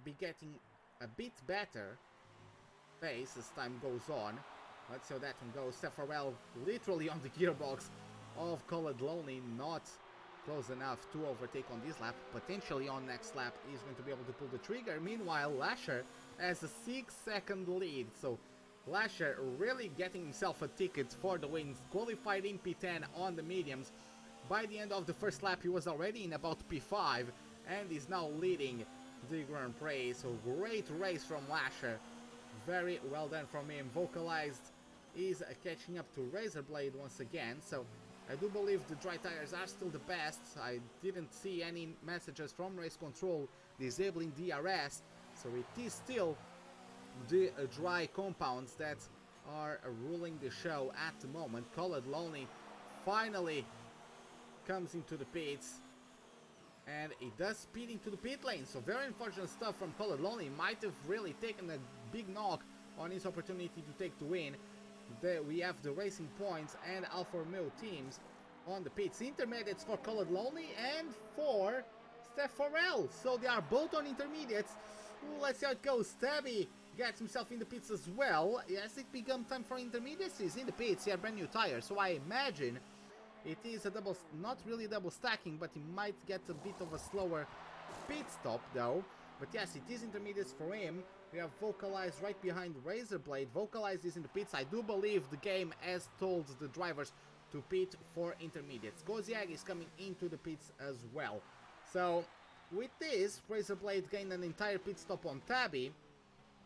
be getting a bit better pace as time goes on. Let's see how that one goes. Staffarel literally on the gearbox of Colored Lonely, not close enough to overtake on this lap. Potentially on next lap he's going to be able to pull the trigger. Meanwhile, Lasher has a 6-second lead. So Lasher really getting himself a ticket for the win. Qualified in P10 on the mediums. By the end of the first lap he was already in about P5 and is now leading the Grand Prix. So great race from Lasher. Very well done from him. Vocalized is catching up to Razorblade once again. So I do believe the dry tires are still the best. I didn't see any messages from race control disabling DRS. So it is still the dry compounds that are ruling the show at the moment. Colored Lonely finally comes into the pits, and it does speed into the pit lane. So very unfortunate stuff from Colored Lonely. Might have really taken a big knock on his opportunity to take the win. We have the Racing Points and Alfa Romeo teams on the pits. Intermediates for Colored Lonely and for Staffarel. So they are both on intermediates. Let's see how it goes. Tabby gets himself in the pits as well. Yes, it become time for intermediates. He's in the pits. He had brand new tires. So I imagine it is a double, not really double stacking, but he might get a bit of a slower pit stop though. But yes, it is intermediates for him. We have Vocalized right behind Razorblade. Vocalized is in the pits. I do believe the game has told the drivers to pit for intermediates. Gozziag is coming into the pits as well. So with this, Razorblade gained an entire pit stop on Tabby,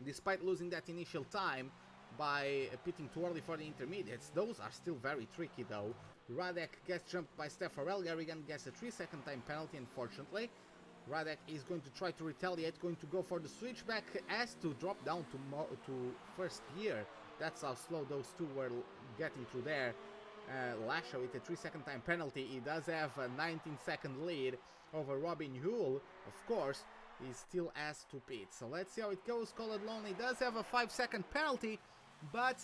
despite losing that initial time by pitting too early for the intermediates. Those are still very tricky though. Radek gets jumped by Staffarel. Garrigan gets a 3-second time penalty, unfortunately. Radek is going to try to retaliate, going to go for the switchback, has to drop down to first gear. That's how slow those two were getting through there. Lasher with a 3-second time penalty. He does have a 19-second lead over Robin Hull. Of course, he still has to pit. So let's see how it goes. Colored Lonely does have a 5-second penalty, but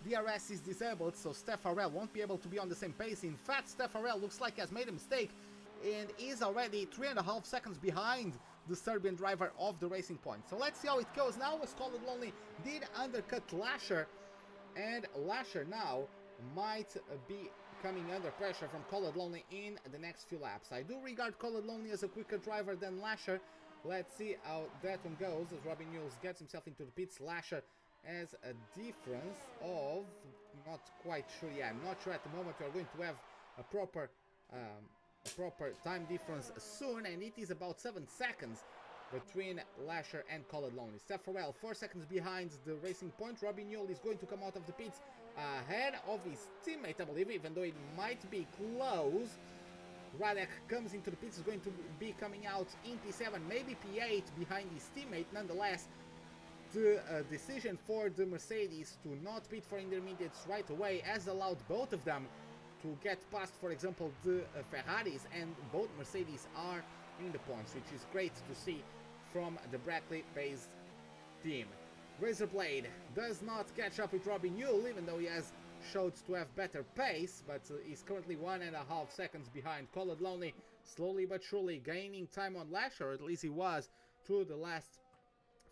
DRS is disabled, so Steph Farrell won't be able to be on the same pace. In fact, Steph Farrell looks like he has made a mistake and is already 3.5 seconds behind the Serbian driver of the Racing Point. So let's see how it goes now, as Call It Lonely did undercut Lasher, and Lasher now might be coming under pressure from Call It Lonely in the next few laps. I do regard Call It Lonely as a quicker driver than Lasher. Let's see how that one goes as Robin Newell gets himself into the pits. Lasher has a difference of, not quite sure, yeah, I'm not sure at the moment. We are going to have a proper time difference soon, and it is about 7 seconds between Lasher and Call It Lonely. Steph Farrell 4 seconds behind the Racing Point. Robin Newell is going to come out of the pits ahead of his teammate, I believe, even though it might be close. Radek comes into the pits, is going to be coming out in P7, maybe P8 behind his teammate. Nonetheless, the decision for the Mercedes to not pit for intermediates right away has allowed both of them to get past, for example, the Ferraris, and both Mercedes are in the points, which is great to see from the Brackley-based team. Razorblade does not catch up with Robin Newell, even though he has showed to have better pace, but is currently 1.5 seconds behind. Call It Lonely slowly but surely gaining time on Lasher, or at least he was through the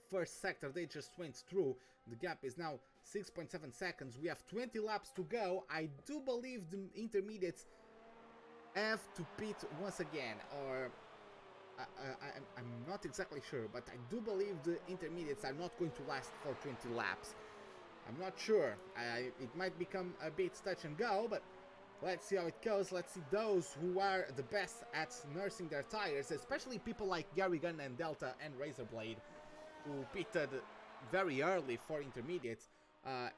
first sector they just went through. The gap is now 6.7 seconds. We have 20 laps to go. I do believe the intermediates have to pit once again, or I'm not exactly sure, but I do believe the intermediates are not going to last for 20 laps. I'm not sure. It might become a bit touch and go, but let's see how it goes. Let's see those who are the best at nursing their tires, especially people like Gary Gunn and Delta and Razorblade, who pitted very early for intermediates.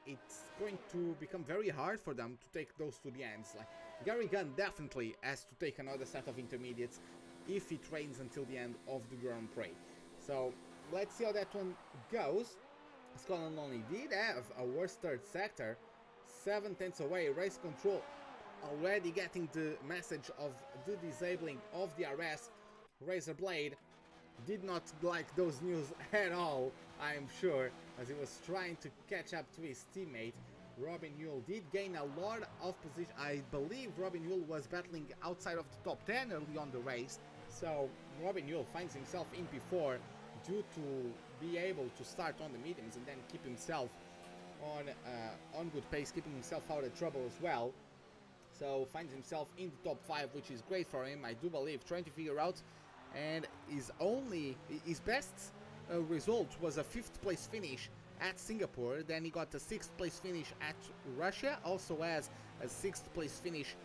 It's going to become very hard for them to take those to the ends. Like, Gary Gunn definitely has to take another set of intermediates if it rains until the end of the Grand Prix. So let's see how that one goes. Scotland only did have a worse third sector, 7 tenths away. Race control already getting the message of the disabling of the DRS. Razorblade did not like those news at all, I am sure, as he was trying to catch up to his teammate. Robin Newell did gain a lot of position. I believe Robin Newell was battling outside of the top 10 early on the race, so Robin Newell finds himself in P4 due to be able to start on the mediums and then keep himself on good pace, keeping himself out of trouble as well. So finds himself in the top 5, which is great for him, I do believe, trying to figure out. And his best result was a 5th place finish at Singapore. Then he got a 6th place finish at Russia, also has a 6th place finish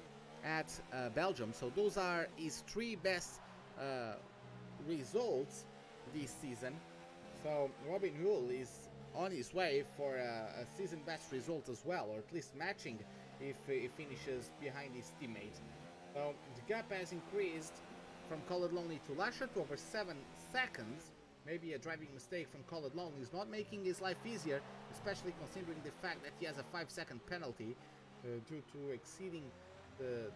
at Belgium. So those are his 3 best results this season. So Robin Newell is on his way for a season best result as well, or at least matching if he finishes behind his teammates. So the gap has increased from Call It Lonely to Lasher to over 7 seconds. Maybe a driving mistake from Call It Lonely is not making his life easier, especially considering the fact that he has a 5-second penalty due to exceeding the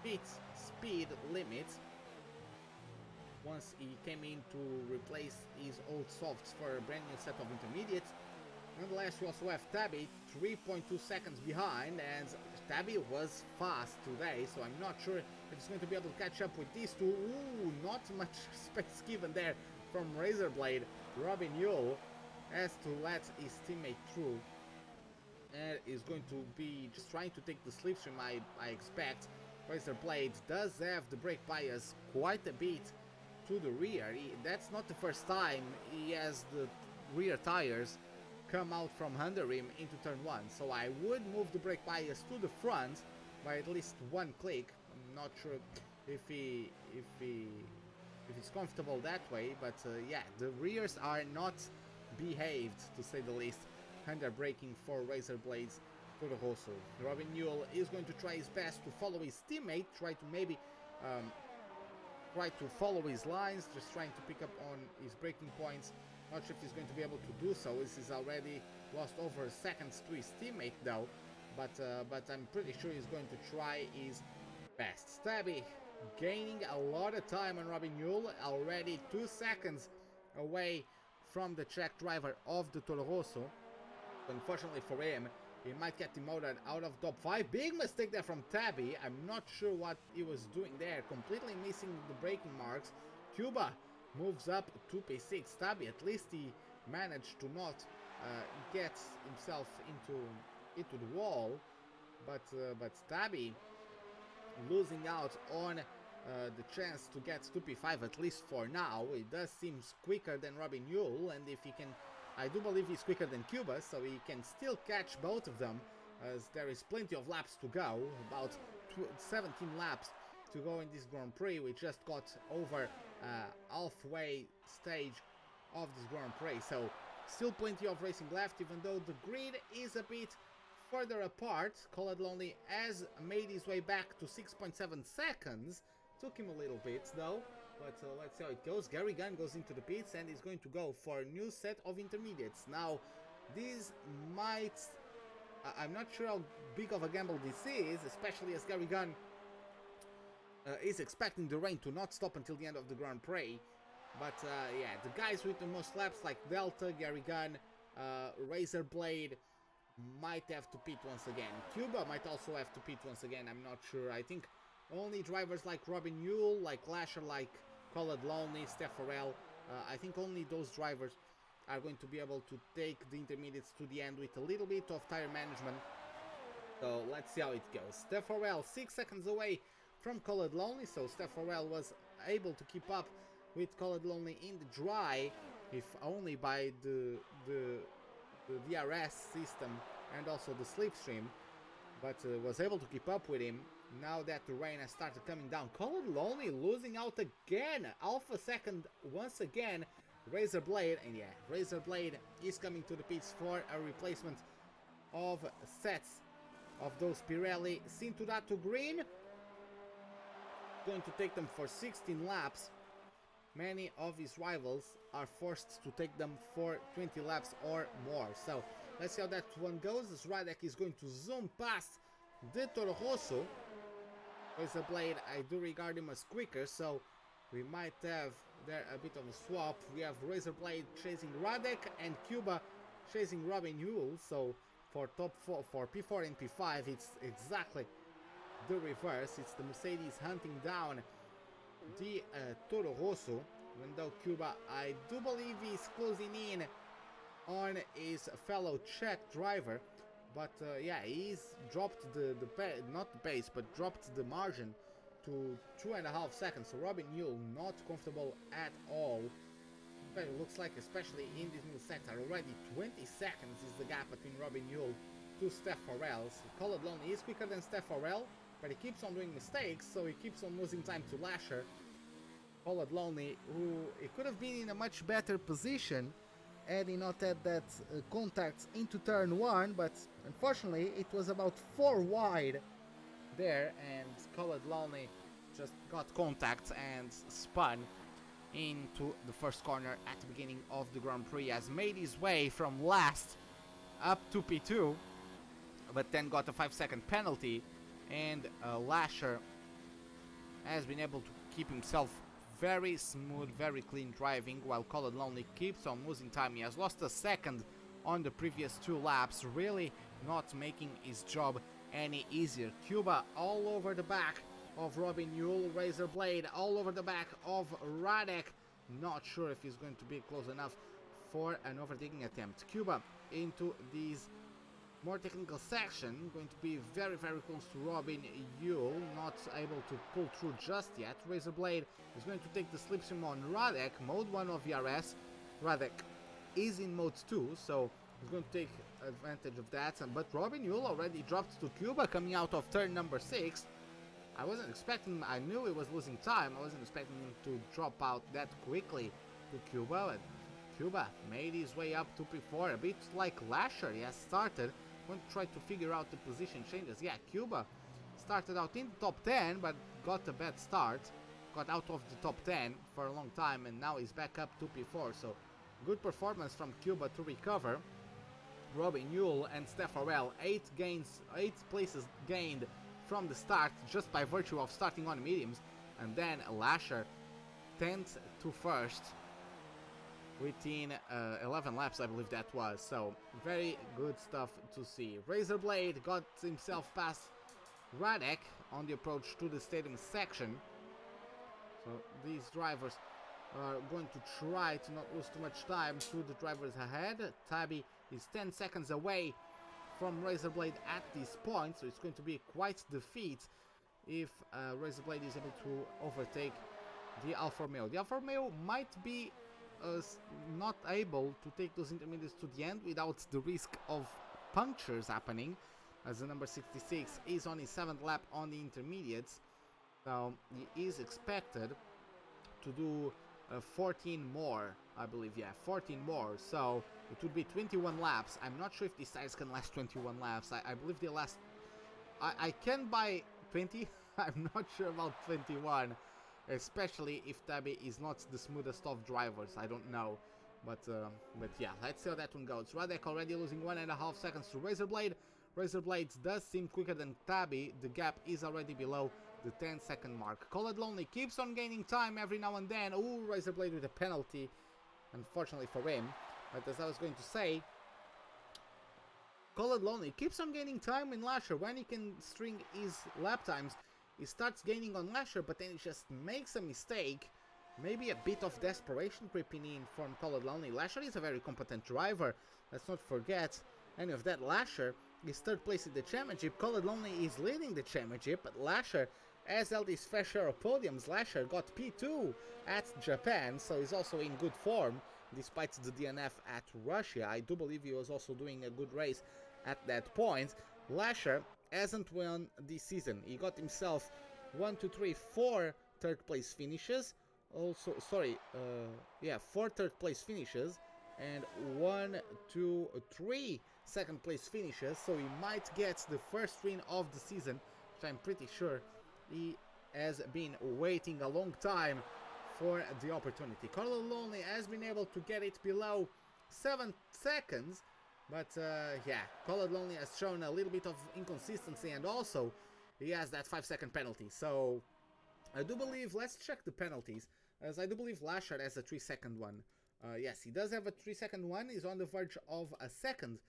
pit speed limit once he came in to replace his old softs for a brand new set of intermediates. Nonetheless, we also have Tabby 3.2 seconds behind, and Tabby was fast today, so I'm not sure if he's going to be able to catch up with these two. Ooh, not much space given there from Razorblade. Robin Newell has to let his teammate through, and is going to be just trying to take the slipstream, I expect. Razorblade does have the brake bias quite a bit to the rear. That's not the first time he has the rear tires come out from under him into turn 1, so I would move the brake bias to the front by at least 1 click. I'm not sure if it's comfortable that way, but yeah, the rears are not behaved, to say the least, under braking for Razorblade's Toro Rosso. Robin Newell is going to try his best to follow his teammate, try to follow his lines, just trying to pick up on his braking points. Not sure if he's going to be able to do so. This is already lost over seconds to his teammate though, but I'm pretty sure he's going to try his best. Stabby gaining a lot of time on Robin Newell, already 2 seconds away from the track driver of the Toro Rosso. Unfortunately for him, He might get demoted out of top 5. Big mistake there from Tabby. I'm not sure what he was doing there. Completely missing the braking marks. Cuba moves up to P6. Tabby, at least he managed to not get himself into the wall. But Tabby losing out on the chance to get to P5, at least for now. It does seem quicker than Robin Yule, and if he can, I do believe he's quicker than Cuba, so he can still catch both of them, as there is plenty of laps to go, about 17 laps to go in this Grand Prix. We just got over halfway stage of this Grand Prix, so still plenty of racing left, even though the grid is a bit further apart. Call It Lonely has made his way back to 6.7 seconds. Took him a little bit though, but let's see how it goes. Gary Gunn goes into the pits and is going to go for a new set of intermediates. Now, this might... I'm not sure how big of a gamble this is, especially as Gary Gunn is expecting the rain to not stop until the end of the Grand Prix. But yeah, the guys with the most laps like Delta, Gary Gunn, Razorblade might have to pit once again. Cuba might also have to pit once again, I'm not sure. I think only drivers like Robin Yule, like Lasher, like Call It Lonely, Steph Farrell, I think only those drivers are going to be able to take the intermediates to the end with a little bit of tire management. So let's see how it goes. Steph Farrell 6 seconds away from Call It Lonely, so Steph Farrell was able to keep up with Call It Lonely in the dry, if only by the DRS system and also the slipstream, but was able to keep up with him. Now that the rain has started coming down, Call It Lonely losing out again, half a second once again. Razorblade, and yeah, Razorblade is coming to the pits for a replacement of sets of those Pirelli Cinturado Green. Going to take them for 16 laps. Many of his rivals are forced to take them for 20 laps or more. So let's see how that one goes. As Radek is going to zoom past the Toro Rosso. Razorblade, I do regard him as quicker, so we might have there a bit of a swap. We have Razorblade chasing Radek and Cuba chasing Robin Yule. So for top 4, for P4 and P5, it's exactly the reverse. It's the Mercedes hunting down the Toro Rosso, even though Cuba, I do believe he's closing in on his fellow Czech driver, but yeah, he's dropped not the pace, but dropped the margin to 2.5 seconds. So Robin Yule not comfortable at all. But it looks like, especially in this new sector, already 20 seconds is the gap between Robin Yule to Steph Farrell. So Call It Lonely is quicker than Steph Farrell, but he keeps on doing mistakes, so he keeps on losing time to Lasher. Call It Lonely, who it could have been in a much better position had he not had that contact into turn 1, but unfortunately it was about 4 wide there, and Call It Lonely just got contact and spun into the first corner at the beginning of the Grand Prix, has made his way from last up to P2, but then got a 5-second penalty, and Lasher has been able to keep himself very smooth, very clean driving, while Call It Lonely keeps on losing time. He has lost a second on the previous 2 laps, really not making his job any easier. Cuba all over the back of Robin Yule, Razorblade all over the back of Radek. Not sure if he's going to be close enough for an overtaking attempt. Cuba into these more technical section, going to be very close to Robin Yule, not able to pull through just yet. Razorblade is going to take the slipstream on Radek, mode 1 of VRS. Radek is in mode 2, so he's going to take advantage of that, but Robin Yule already dropped to Cuba coming out of turn number 6. I wasn't expecting, I knew he was losing time, I wasn't expecting him to drop out that quickly to Cuba, but Cuba made his way up to P4, a bit like Lasher. He has started, going to try to figure out the position changes. Yeah, Cuba started out in the top 10, but got a bad start, got out of the top 10 for a long time, and now he's back up to P4, so good performance from Cuba to recover. Robin Yule and Steph Farrell, 8 places gained from the start just by virtue of starting on mediums, and then Lasher 10th to 1st. within 11 laps, I believe that was. So very good stuff to see. Razorblade got himself past Radek on the approach to the stadium section. So these drivers are going to try to not lose too much time to the drivers ahead. Tabby is 10 seconds away from Razorblade at this point, so it's going to be quite the feat if Razorblade is able to overtake the Alfa Romeo. The Alfa Romeo might be not able to take those intermediates to the end without the risk of punctures happening, as the number 66 is on his 7th lap on the intermediates. So he is expected to do 14 more, I believe, yeah, 14 more, so it would be 21 laps. I'm not sure if these tires can last 21 laps. I believe they last... I can buy 20, I'm not sure about 21, especially if Tabby is not the smoothest of drivers, I don't know. But yeah, let's see how that one goes. Radek already losing 1.5 seconds to Razorblade. Razorblade does seem quicker than Tabby. The gap is already below the 10-second mark. Call It Lonely keeps on gaining time every now and then. Ooh, Razorblade with a penalty, unfortunately for him. But as I was going to say, Call It Lonely keeps on gaining time in Lasher. When he can string his lap times, he starts gaining on Lasher, but then he just makes a mistake. Maybe a bit of desperation creeping in from Call It Lonely. Lasher is a very competent driver. Let's not forget any of that. Lasher is third place in the championship. Call It Lonely is leading the championship, but Lasher has held his fair share of podiums. Lasher got P2 at Japan, so he's also in good form despite the DNF at Russia. I do believe he was also doing a good race at that point. Lasher hasn't won this season. He got himself 4 third place finishes. Also, sorry, yeah, 4 third place finishes and 3 second place finishes, so he might get the first win of the season, which I'm pretty sure he has been waiting a long time for the opportunity. Call It Lonely has been able to get it below 7 seconds, but yeah, Call It Lonely has shown a little bit of inconsistency, and also he has that 5-second penalty. So I do believe, let's check the penalties, as I do believe Lasher has a 3-second one. Yes, he does have a 3-second one. He's on the verge of a second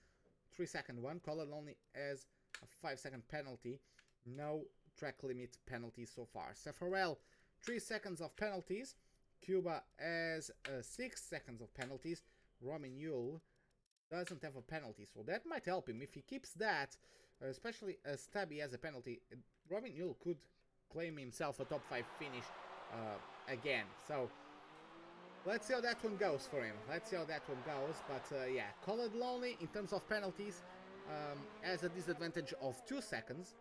3-second one. Call It Lonely has a 5-second penalty. No track limit penalties so far. Sepharel, 3 seconds of penalties. Cuba has 6 seconds of penalties. Roman Yule doesn't have a penalty, so that might help him. If he keeps that, especially as Tabby has a penalty, Roman Yule could claim himself a top 5 finish again. So let's see how that one goes for him. Let's see how that one goes. But yeah, Call It Lonely in terms of penalties has a disadvantage of 2 seconds.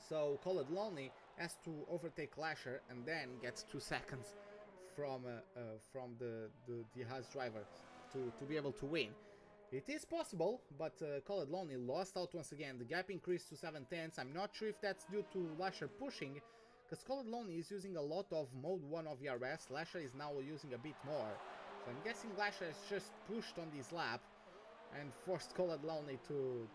So Call It Lonely has to overtake Lasher and then gets 2 seconds from the Haas driver to be able to win. It is possible, but Call It Lonely lost out once again. The gap increased to 7/10. I'm not sure if that's due to Lasher pushing, because Call It Lonely is using a lot of mode 1 of ERS. Lasher is now using a bit more. So I'm guessing Lasher has just pushed on this lap and forced Call It Lonely to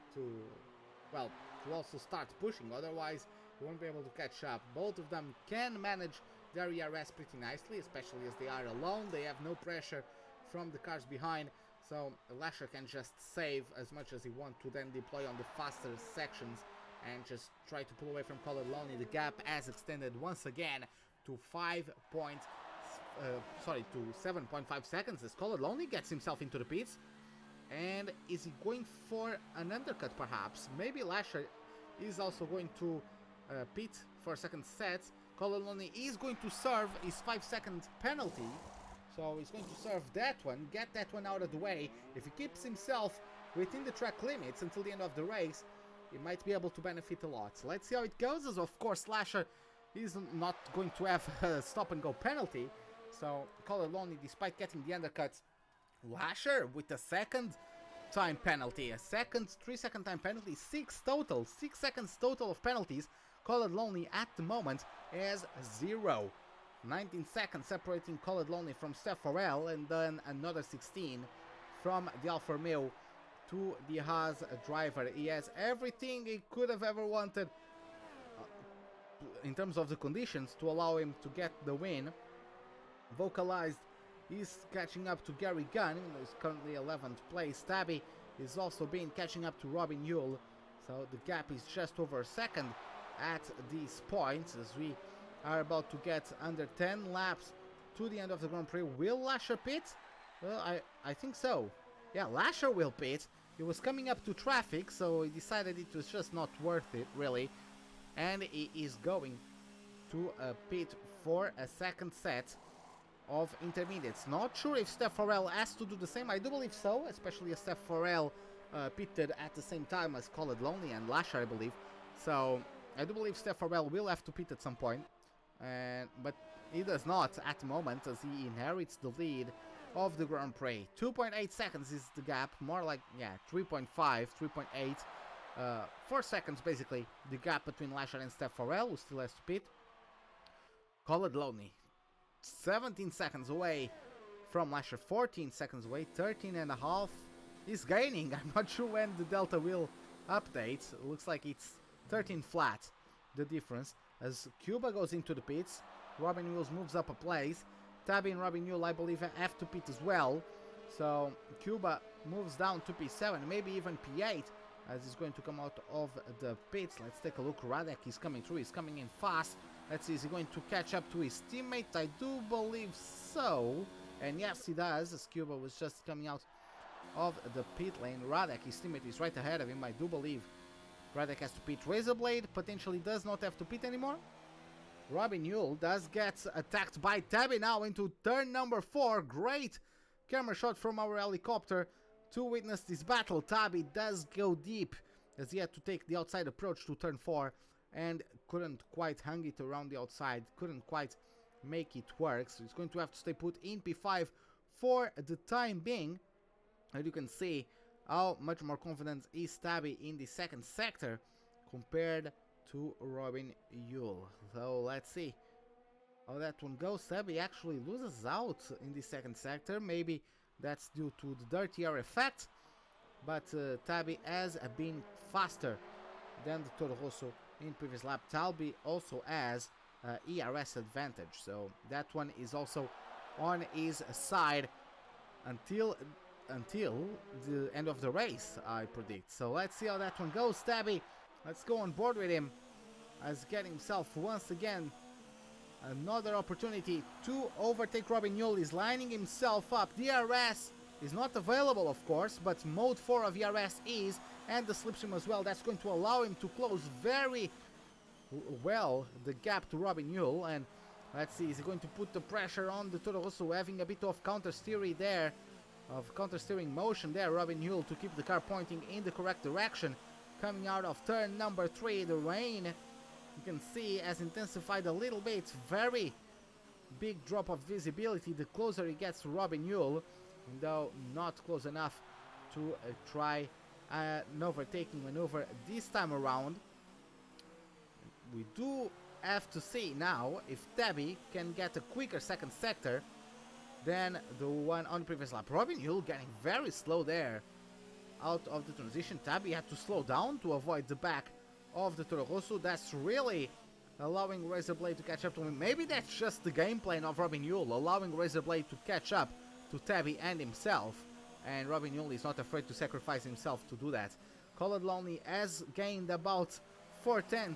also start pushing. Otherwise, he won't be able to catch up. Both of them can manage their ERS pretty nicely, especially as they are alone. They have no pressure from the cars behind. So Lasher can just save as much as he wants to then deploy on the faster sections and just try to pull away from Call It Lonely. The gap has extended once again to 7.5 seconds as Call It Lonely gets himself into the pits. And is he going for an undercut perhaps? Maybe Lasher is also going to pit for a second set. Call It Lonely is going to serve his 5-second penalty. So he's going to serve that one, get that one out of the way. If he keeps himself within the track limits until the end of the race, he might be able to benefit a lot. Let's see how it goes, as of course Lasher is not going to have a stop-and-go penalty. So Call It Lonely, despite getting the undercut, Lasher with a second time penalty, a 3-second time penalty, 6 seconds total of penalties. Call It Lonely at the moment has 0. 19 seconds separating Call It Lonely from Steph Farrell, and then another 16 from the Alfa Romeo to the Haas driver. He has everything he could have ever wanted in terms of the conditions to allow him to get the win. Vocalized is catching up to Gary Gunn, even though he's currently 11th place. Tabby is also being catching up to Robin Yule, so the gap is just over a second at these points as we are about to get under 10 laps to the end of the Grand Prix. Will Lasher pit? Well, I think so. Yeah, Lasher will pit. He was coming up to traffic, so he decided it was just not worth it, really. And he is going to pit for a second set of intermediates. Not sure if Steph Farrell has to do the same. I do believe so, especially as Steph Farrell pitted at the same time as Call It Lonely and Lasher, I believe. So I do believe Steph Farrell will have to pit at some point. But he does not at the moment, as he inherits the lead of the Grand Prix. 2.8 seconds is the gap, more like, yeah, 3.5, 3.8. 4 seconds, basically, the gap between Lasher and Steph Farrell, who still has to pit. Call It Lonely, 17 seconds away from Lasher, 14 seconds away, 13 and a half. He's gaining. I'm not sure when the Delta will update. It looks like it's 13 flat, the difference. As Cuba goes into the pits, Robin Yules moves up a place. Tabby and Robin Yule, I believe, have to pit as well. So Cuba moves down to P7, maybe even P8, as he's going to come out of the pits. Let's take a look. Radek is coming through. He's coming in fast. Let's see, is he going to catch up to his teammate? I do believe so. And yes, he does, as Cuba was just coming out of the pit lane. Radek, his teammate, is right ahead of him. I do believe Radek has to pit. Razorblade potentially does not have to pit anymore. Robin Yule does get attacked by Tabby now into turn number 4. Great camera shot from our helicopter to witness this battle. Tabby does go deep as he had to take the outside approach to turn 4 and couldn't quite hang it around the outside, couldn't quite make it work. So he's going to have to stay put in P5 for the time being. And you can see how much more confident is Tabby in the second sector compared to Robin Yule. So let's see how that one goes. Tabby actually loses out in the second sector. Maybe that's due to the dirty air effect, but Tabby has been faster than the Toro Rosso in previous lap. Tabby also has ERS advantage, so that one is also on his side until the end of the race, I predict. So let's see how that one goes. Tabby, let's go on board with him as getting himself once again another opportunity to overtake Robin Yule. Is lining himself up. DRS is not available, of course, but mode 4 of ERS is, and the slipstream as well. That's going to allow him to close very well the gap to Robin Yule. And let's see, is he going to put the pressure on the Toro Rosso, having a bit of counter steering there, of counter steering motion there, Robin Yule, to keep the car pointing in the correct direction. Coming out of turn number 3, the rain, you can see, has intensified a little bit. Very big drop of visibility the closer he gets to Robin Yule, though not close enough to try an overtaking maneuver this time around. We do have to see now if Tabby can get a quicker second sector than the one on the previous lap. Robin Yule getting very slow there out of the transition. Tabby had to slow down to avoid the back of the Toro Rosso. That's really allowing Razorblade to catch up to him. Maybe that's just the game plan of Robin Yule, allowing Razorblade to catch up to Tabby and himself, and Robin Yule is not afraid to sacrifice himself to do that. Call It Lonely has gained about 4/10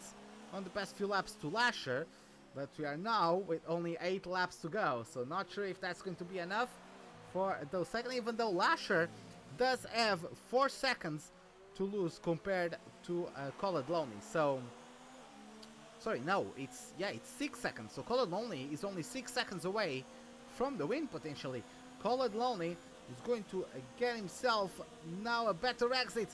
on the past few laps to Lasher, but we are now with only 8 laps to go, so not sure if that's going to be enough for those seconds, even though Lasher does have 4 seconds to lose compared to Call It Lonely. So, sorry, no, it's 6 seconds. So Call It Lonely is only 6 seconds away from the win potentially. Call It Lonely is going to get himself now a better exit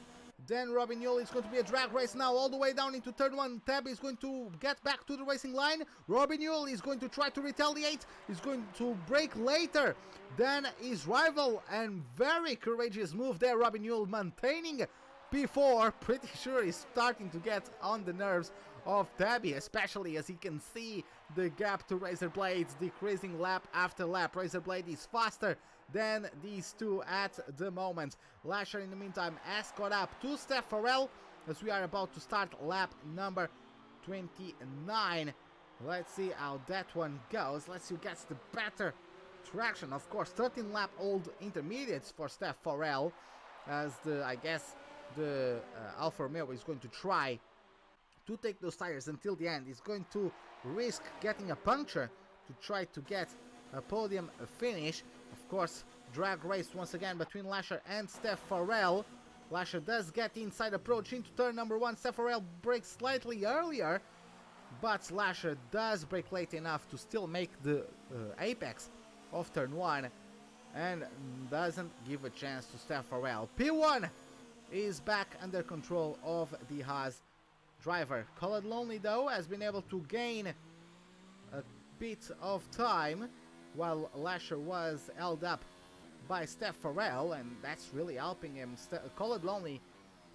than Robin Yule. It's going to be a drag race now all the way down into turn 1. Tabby is going to get back to the racing line. Robin Yule is going to try to retaliate. He's going to brake later than his rival, and very courageous move there. Robin Yule maintaining P4. Pretty sure he's starting to get on the nerves of Tabby, especially as he can see the gap to Razorblade decreasing lap after lap. Razorblade is faster than these two at the moment. Lasher, in the meantime, has caught up to Steph Farrell as we are about to start lap number 29. Let's see how that one goes. Let's see who gets the better traction. Of course, 13-lap-old intermediates for Steph Farrell, as I guess the Alfa Romeo is going to try to take those tires until the end. He's going to risk getting a puncture to try to get a podium finish. Of course, drag race once again between Lasher and Steph Farrell. Lasher does get inside approach into turn number 1. Steph Farrell brakes slightly earlier, but Lasher does brake late enough to still make the apex of turn 1 and doesn't give a chance to Steph Farrell. P1 is back under control of the Haas driver. Colored Lonely, though, has been able to gain a bit of time while Lasher was held up by Steph Farrell, and that's really helping him. Colored Lonely,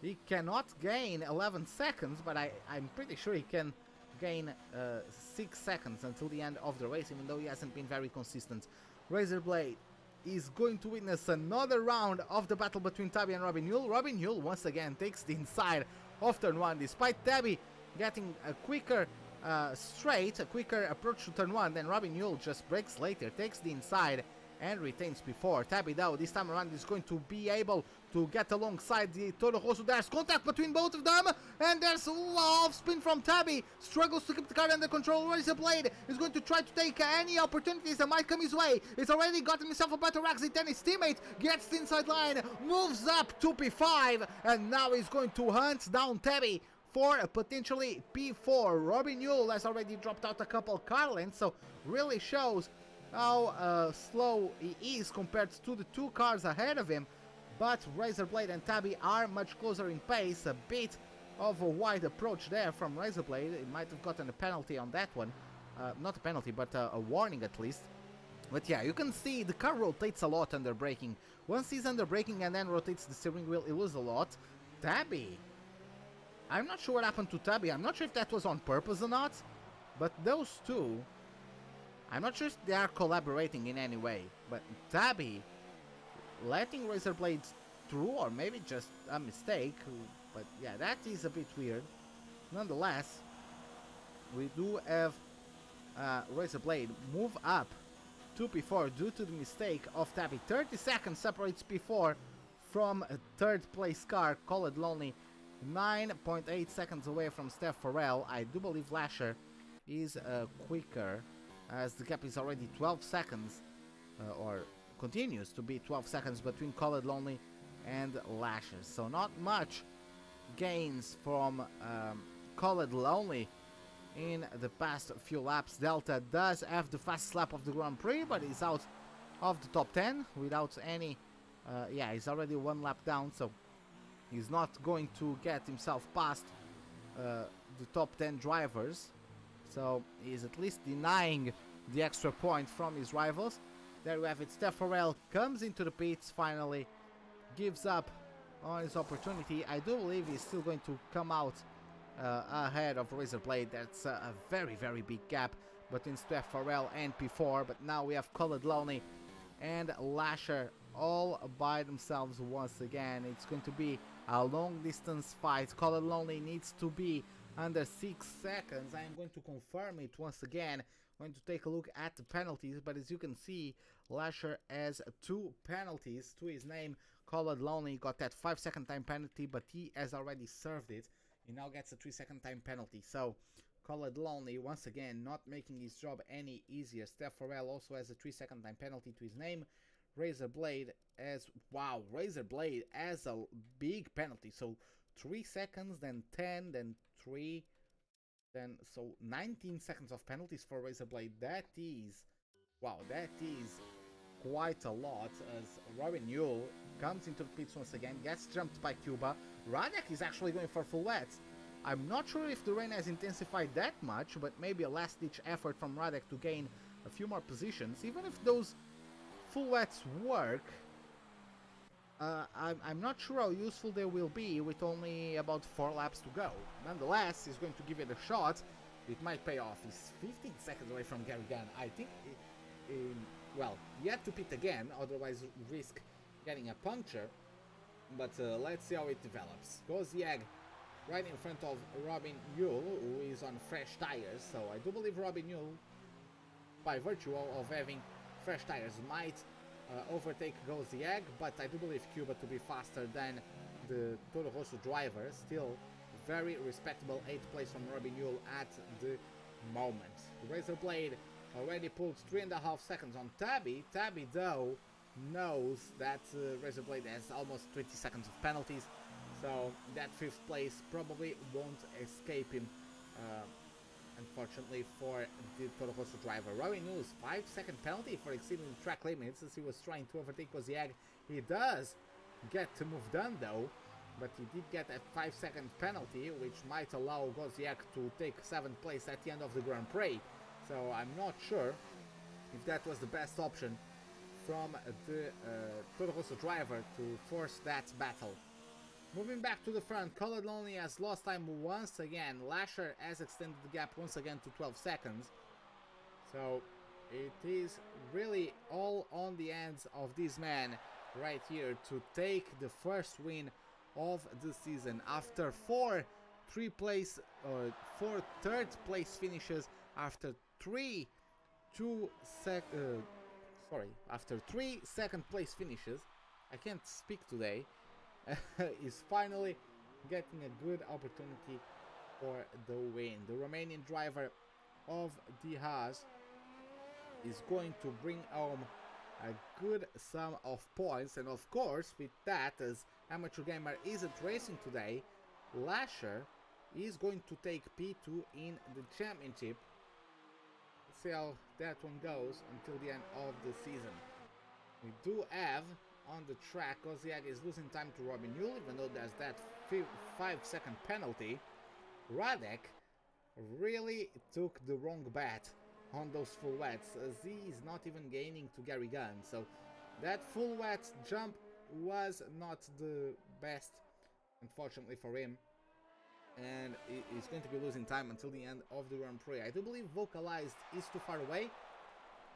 he cannot gain 11 seconds, but I'm pretty sure he can gain 6 seconds until the end of the race, even though he hasn't been very consistent. Razorblade is going to witness another round of the battle between Tabby and Robin Yule. Robin Yule once again takes the inside of turn 1, despite Tabby getting a quicker a quicker approach to turn 1. Then Robin Yule just brakes later, takes the inside and retains before. Tabby, though, this time around is going to be able to get alongside the Toro Rosso. There's contact between both of them, and there's a off spin from Tabby. Struggles to keep the car under control. Razorblade is going to try to take any opportunities that might come his way. He's already gotten himself a better exit than his teammate. Gets the inside line, moves up to P5, and now he's going to hunt down Tabby for a potentially P4. Robin Yule has already dropped out a couple car lengths, so really shows how slow he is compared to the two cars ahead of him. But Razorblade and Tabby are much closer in pace. A bit of a wide approach there from Razorblade. He might have gotten a penalty on that one. Not a penalty, but a warning at least. But yeah, you can see the car rotates a lot under braking. Once he's under braking and then rotates the steering wheel, he loses a lot. Tabby, I'm not sure what happened to Tabby. I'm not sure if that was on purpose or not. But those two, I'm not sure if they are collaborating in any way. But Tabby letting Razorblade through, or maybe just a mistake. But yeah, that is a bit weird. Nonetheless, we do have Razorblade move up to P4 due to the mistake of Tabby. 30 seconds separates P4 from a third place car, Colored Lonely. 9.8 seconds away from Steph Farrell. I do believe Lasher is quicker, as the gap is already 12 seconds, or continues to be 12 seconds between Colored Lonely and Lasher. So not much gains from Colored Lonely in the past few laps. Delta does have the fastest lap of the Grand Prix, but he's out of the top 10 without any... yeah, he's already one lap down, so he's not going to get himself past the top 10 drivers. So he's at least denying the extra point from his rivals. There we have it. Steph Farrell comes into the pits finally, gives up on his opportunity. I do believe he's still going to come out ahead of Razorblade. That's a very, very big gap between Steph Farrell and P4. But now we have Colored Lonely and Lasher all by themselves once again. It's going to be a long distance fight. Colored Lonely needs to be under 6 seconds. I am going to confirm it once again. I'm going to take a look at the penalties, but as you can see, Lasher has 2 penalties to his name. Colored Lonely got that 5-second time penalty, but he has already served it. He now gets a 3-second time penalty. So Colored Lonely once again not making his job any easier. Steph Farrell also has a 3-second time penalty to his name. Razorblade has, wow, Razorblade has a big penalty. So 3 seconds, then 10, then 3, then so 19 seconds of penalties for Razorblade. That is, wow, that is quite a lot, as Robin Yule comes into the pits once again, gets jumped by Cuba. Radek is actually going for full wets. I'm not sure if the rain has intensified that much, but maybe a last-ditch effort from Radek to gain a few more positions. Even if those full wets work, I'm not sure how useful they will be with only about 4 laps to go. Nonetheless, he's going to give it a shot. It might pay off. He's 15 seconds away from Gary Gunn. I think, well, he had to pit again, otherwise risk getting a puncture. But let's see how it develops. Kozieg right in front of Robin Yule, who is on fresh tires. So I do believe Robin Yule, by virtue of having fresh tires might overtake Gozziag, but I do believe Cuba to be faster than the Toro Rosso driver. Still, very respectable 8th place from Robin Yule at the moment. Razorblade already pulled 3.5 seconds on Tabby. Tabby, though, knows that Razorblade has almost 20 seconds of penalties, so that 5th place probably won't escape him, unfortunately for the Toro Rosso driver. Robin Yule's 5-second penalty for exceeding the track limits as he was trying to overtake Gozziag. He does get to move done though, but he did get a 5-second penalty, which might allow Gozziag to take 7th place at the end of the Grand Prix. So I'm not sure if that was the best option from the Toro Rosso driver to force that battle. Moving back to the front, Colored Lonely has lost time once again. Lasher has extended the gap once again to 12 seconds. So it is really all on the hands of this man right here to take the first win of the season after four third place finishes, after three second place finishes. I can't speak today. Is finally getting a good opportunity for the win. The Romanian driver of the Haas is going to bring home a good sum of points, and of course with that, as Amateur Gamer isn't racing today, Lasher is going to take P2 in the championship. Let's see how that one goes until the end of the season. We do have on the track Gozziag is losing time to Robin Yule, even though there's that 5-second penalty. Radek really took the wrong bet on those full wets, as he is not even gaining to Gary Gunn, so that full wet jump was not the best, unfortunately for him, and he's going to be losing time until the end of the Grand Prix. I do believe Vocalized is too far away,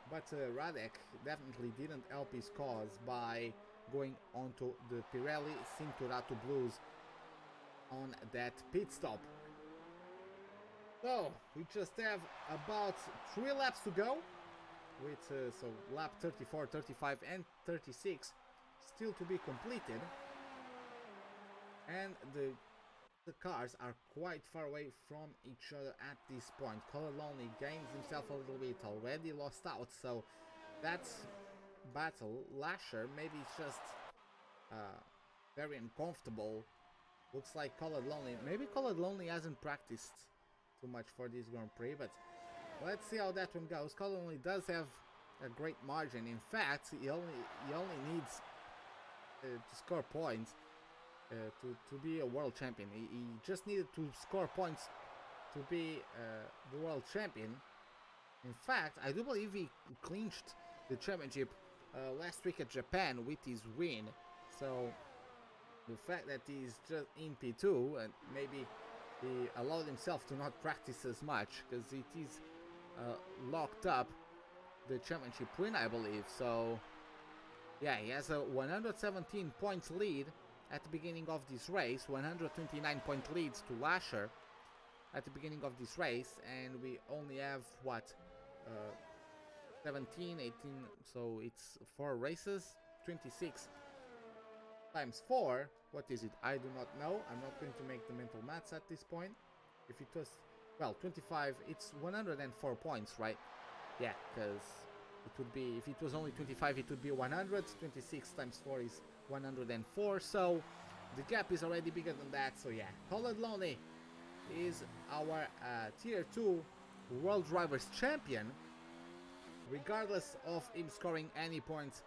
but Radek definitely didn't help his cause by going onto the Pirelli Cinturato Blues on that pit stop. So we just have about 3 laps to go, with so lap 34, 35 and 36 still to be completed, and the cars are quite far away from each other at this point. Color Lonely gains himself a little bit, already lost out, so that's battle. Lasher maybe it's just very uncomfortable. Looks like Colored Lonely, maybe Colored Lonely hasn't practiced too much for this Grand Prix, but let's see how that one goes. Colored Lonely does have a great margin. In fact, he only needs to score points to be a world champion. He just needed to score points to be the world champion. In fact, I do believe he clinched the championship last week at Japan with his win. So the fact that he's just in P2, and maybe he allowed himself to not practice as much, because it is locked up, the championship win, I believe. So yeah, he has a 117 points lead at the beginning of this race, 129 point leads to Lasher at the beginning of this race, and we only have what 17, 18, so it's 4 races, 26 times 4, what is it? I do not know. I'm not going to make the mental maths at this point. If it was, well, 25, it's 104 points, right? Yeah, because it would be, if it was only 25, it would be 100. 26 times 4 is 104, so the gap is already bigger than that. So yeah, Colored Lonely is our Tier 2 World Drivers Champion, regardless of him scoring any points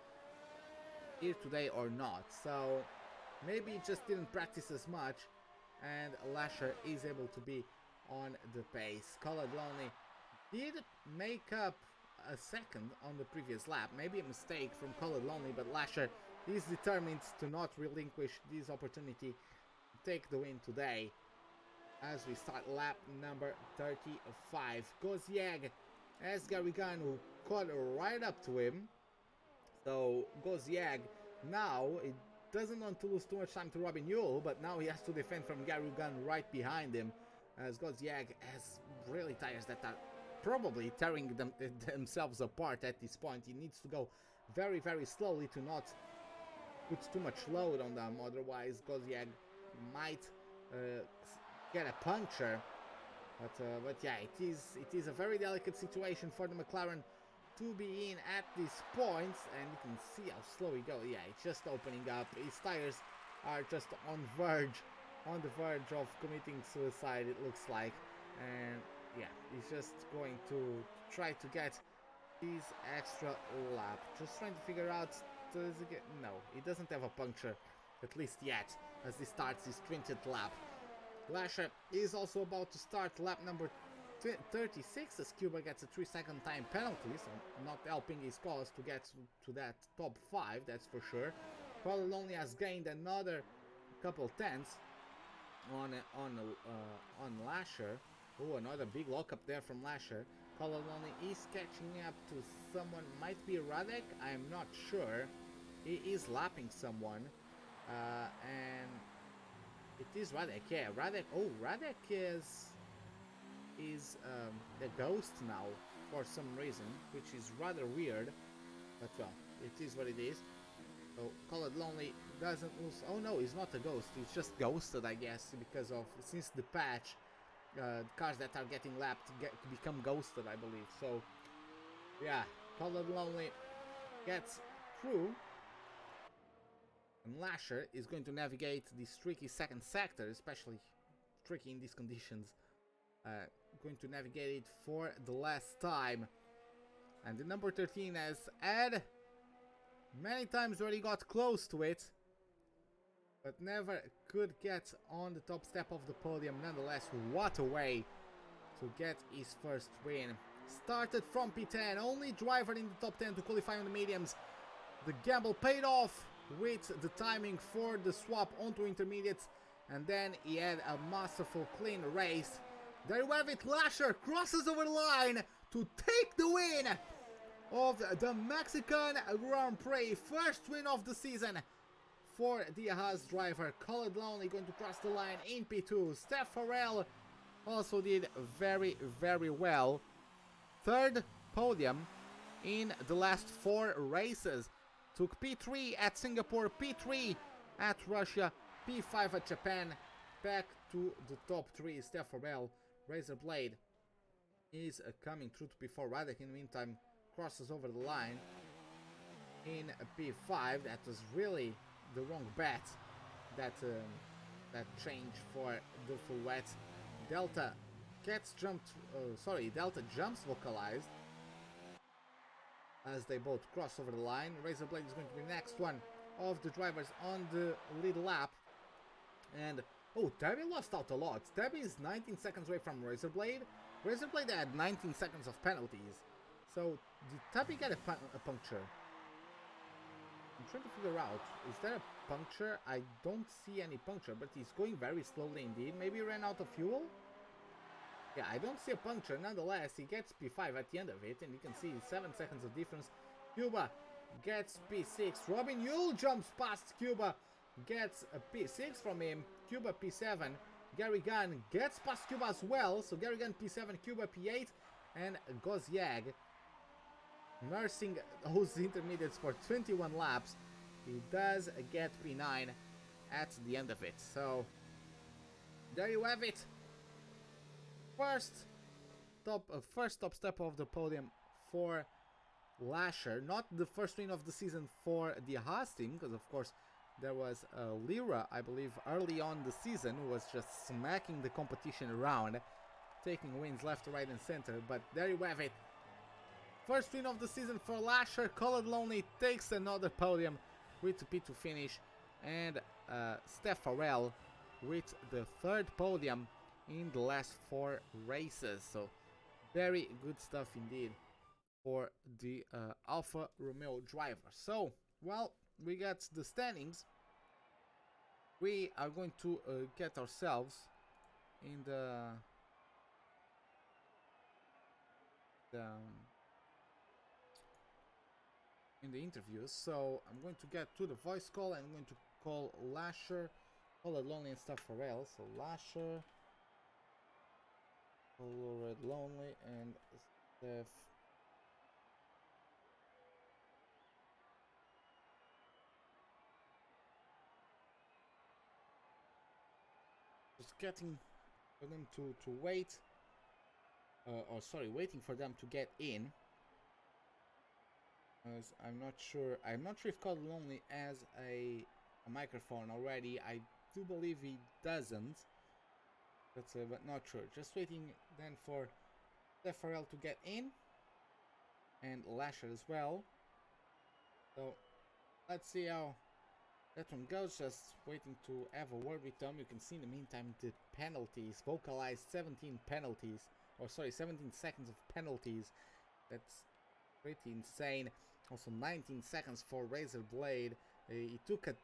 here today or not. So maybe he just didn't practice as much, and Lasher is able to be on the pace. Colored Lonely did make up a second on the previous lap, maybe a mistake from Colored Lonely, but Lasher is determined to not relinquish this opportunity to take the win today as we start lap number 35. Gozziag has Gary Gunn, who caught right up to him. So Gozziag now, it doesn't want to lose too much time to Robin Yule, but now he has to defend from Gary Gunn right behind him, as Gozziag has really tires that are probably tearing themselves apart at this point. He needs to go very, very slowly to not put too much load on them, otherwise Gozziag might get a puncture. But yeah, it is a very delicate situation for the McLaren to be in at this point, and you can see how slow he goes. Yeah, it's just opening up. His tires are just on the verge of committing suicide, it looks like. And yeah, he's just going to try to get this extra lap. Just trying to figure out, does he get... No, he doesn't have a puncture, at least yet, as he starts his 20th lap. Lasher is also about to start lap number 36 as Cuba gets a 3-second time penalty, so not helping his cause to get to that top 5, that's for sure. Colin only has gained another couple tenths on Lasher. Oh, another big lockup there from Lasher. Colin only is catching up to someone, might be Radek, I'm not sure. He is lapping someone, and it is Radek, yeah, Radek. Oh, Radek is the ghost now for some reason, which is rather weird, but well, it is what it is. So Call It Lonely doesn't lose. Oh no, he's not a ghost, he's just ghosted, I guess, because of, since the patch, cars that are getting lapped become ghosted, I believe. So yeah, Call It Lonely gets through. And Lasher is going to navigate this tricky second sector, especially tricky in these conditions. Going to navigate it for the last time. And the number 13 has had many times where he got close to it, but never could get on the top step of the podium. Nonetheless, what a way to get his first win. Started from P10, only driver in the top 10 to qualify on the mediums. The gamble paid off with the timing for the swap onto intermediates, and then he had a masterful clean race. There you have it, Lasher crosses over the line to take the win of the Mexican Grand Prix. First win of the season for the Haas driver. Khaled Lonely going to cross the line in P2. Steph Farrell also did very, very well. Third podium in the last 4 races. Took P3 at Singapore, P3 at Russia, P5 at Japan. Back to the top 3. Steph Farrell, Razor Blade is coming through to P4. Radek in the meantime crosses over the line in P5. That was really the wrong bet, that change for the full wet. Delta gets jumped, Delta jumps vocalized as they both cross over the line. Razor Blade is going to be the next one of the drivers on the lead lap. And oh, Tabby lost out a lot. Tabby is 19 seconds away from Razor Blade. Razor Blade had 19 seconds of penalties. So did Tabby get a puncture? I'm trying to figure out, is there a puncture? I don't see any puncture, but he's going very slowly indeed. Maybe he ran out of fuel? Yeah, I don't see a puncture. Nonetheless, he gets P5 at the end of it, and you can see 7 seconds of difference. Cuba gets P6. Robin Yule jumps past Cuba, gets a P6 from him. Cuba P7. Gary Gunn gets past Cuba as well. So Gary Gunn P7, Cuba P8, and Gozziag nursing those intermediates for 21 laps. He does get P9 at the end of it. So there you have it. First top step of the podium for Lasher. Not the first win of the season for the Haas team, because of course there was Lira, I believe, early on the season, who was just smacking the competition around, taking wins left, right and center. But there you have it. First win of the season for Lasher. Colored Lonely takes another podium with a P2 finish, and Steph Farrell with the third podium in the last 4 races. So very good stuff indeed for the Alfa Romeo driver. So, well, we got the standings. We are going to get ourselves in the interviews. So I'm going to get to the voice call. I'm going to call Lasher, Call It Lonely and Steph Farrell. So Lasher, Hello, Red Lonely, and Steph. Just getting for them to wait, or sorry, waiting for them to get in. As I'm not sure. I'm not sure if Code Lonely has a microphone already. I do believe he doesn't, but not sure. Just waiting then for Farrell to get in, and Lasher as well. So let's see how that one goes. Just waiting to have a word with them. You can see in the meantime the penalties, vocalized 17 penalties, or sorry, 17 seconds of penalties. That's pretty insane. Also 19 seconds for Razor Blade. He took a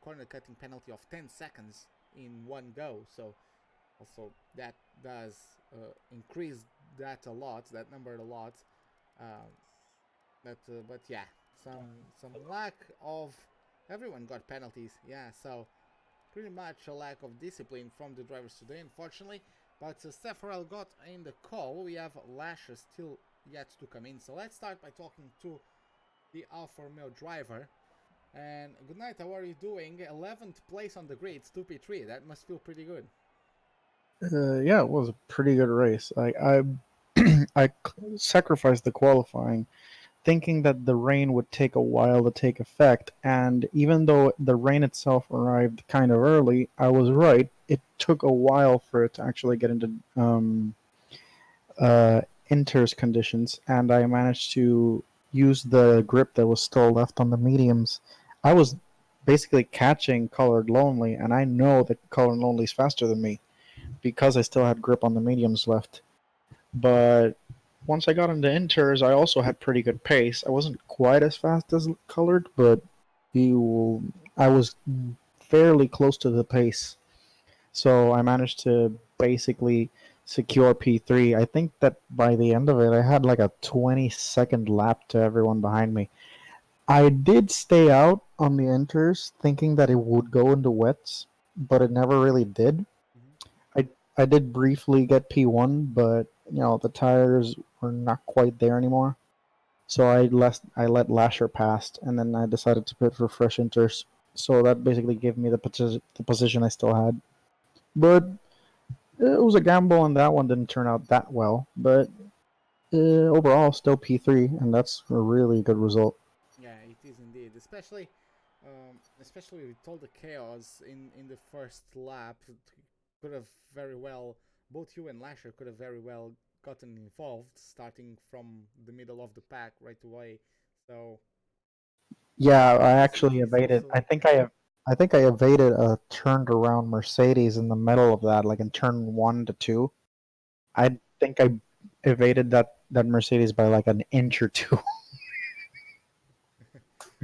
corner cutting penalty of 10 seconds in one go. So also that does increase that a lot, that number a lot. Um, but yeah, some lack of everyone got penalties. Yeah, so pretty much a lack of discipline from the drivers today, unfortunately. But Stepharel got in the call. We have Lasher still yet to come in. So let's start by talking to the Alfa Romeo driver. And good night, how are you doing? 11th place on the grid, 2P3. That must feel pretty good. Yeah, it was a pretty good race. I sacrificed the qualifying, thinking that the rain would take a while to take effect. And even though the rain itself arrived kind of early, I was right. It took a while for it to actually get into uh, inters conditions, and I managed to use the grip that was still left on the mediums. I was basically catching Colored Lonely, and I know that Colored Lonely is faster than me because I still had grip on the mediums left. But once I got into inters, I also had pretty good pace. I wasn't quite as fast as Colored, but I was fairly close to the pace. So I managed to basically secure P3. I think that by the end of it, I had like a 20-second lap to everyone behind me. I did stay out on the inters thinking that it would go into wets, but it never really did. Mm-hmm. I I did briefly get P1, but the tires were not quite there anymore. So I let Lasher pass, and then I decided to pit for fresh inters. So that basically gave me the position I still had. But it was a gamble, and that one didn't turn out that well. But overall, still P3, and that's a really good result. Yeah, it is indeed. Especially with all the chaos in the first lap, could have very well, both you and Lasher could have very well gotten involved, starting from the middle of the pack right away. So Yeah, I it actually is evaded. also I think I evaded a turned around Mercedes in the middle of that, like in turn 1 to 2. I think I evaded that Mercedes by like an inch or two.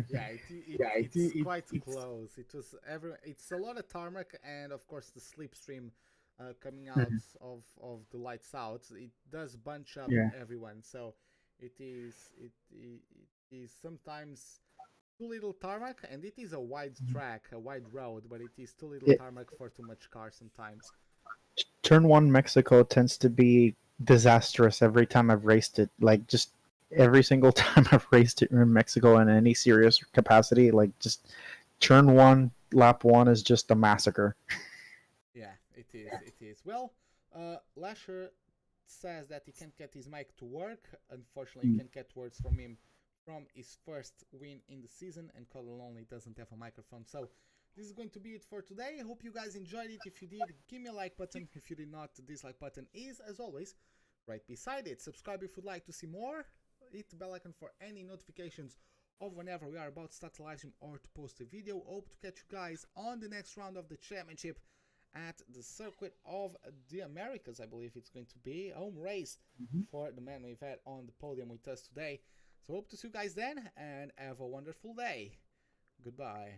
yeah, it's quite close. It's a lot of tarmac and of course the slipstream coming out of the lights out. It does bunch up Yeah. everyone. So it is sometimes too little tarmac, and it is a wide track, a wide road, but it is too little It, tarmac for too much car sometimes. turn 1 Mexico tends to be disastrous every time I've raced it. Like just every single time I've raced it in Mexico in any serious capacity, like just turn 1 lap 1 is just a massacre. Yeah, it is. It is. Well, Lasher says that he can't get his mic to work. Unfortunately, you can't get words from him from his first win in the season, and Colin Lonely doesn't have a microphone. So, this is going to be it for today. I hope you guys enjoyed it. If you did, give me a like button. If you did not, the dislike button is, as always, right beside it. Subscribe if you'd like to see more. Hit the bell icon for any notifications of whenever we are about to start a live stream or to post a video. Hope to catch you guys on the next round of the championship at the Circuit of the Americas. I believe it's going to be a home race for the man we've had on the podium with us today. So hope to see you guys then, and have a wonderful day. Goodbye.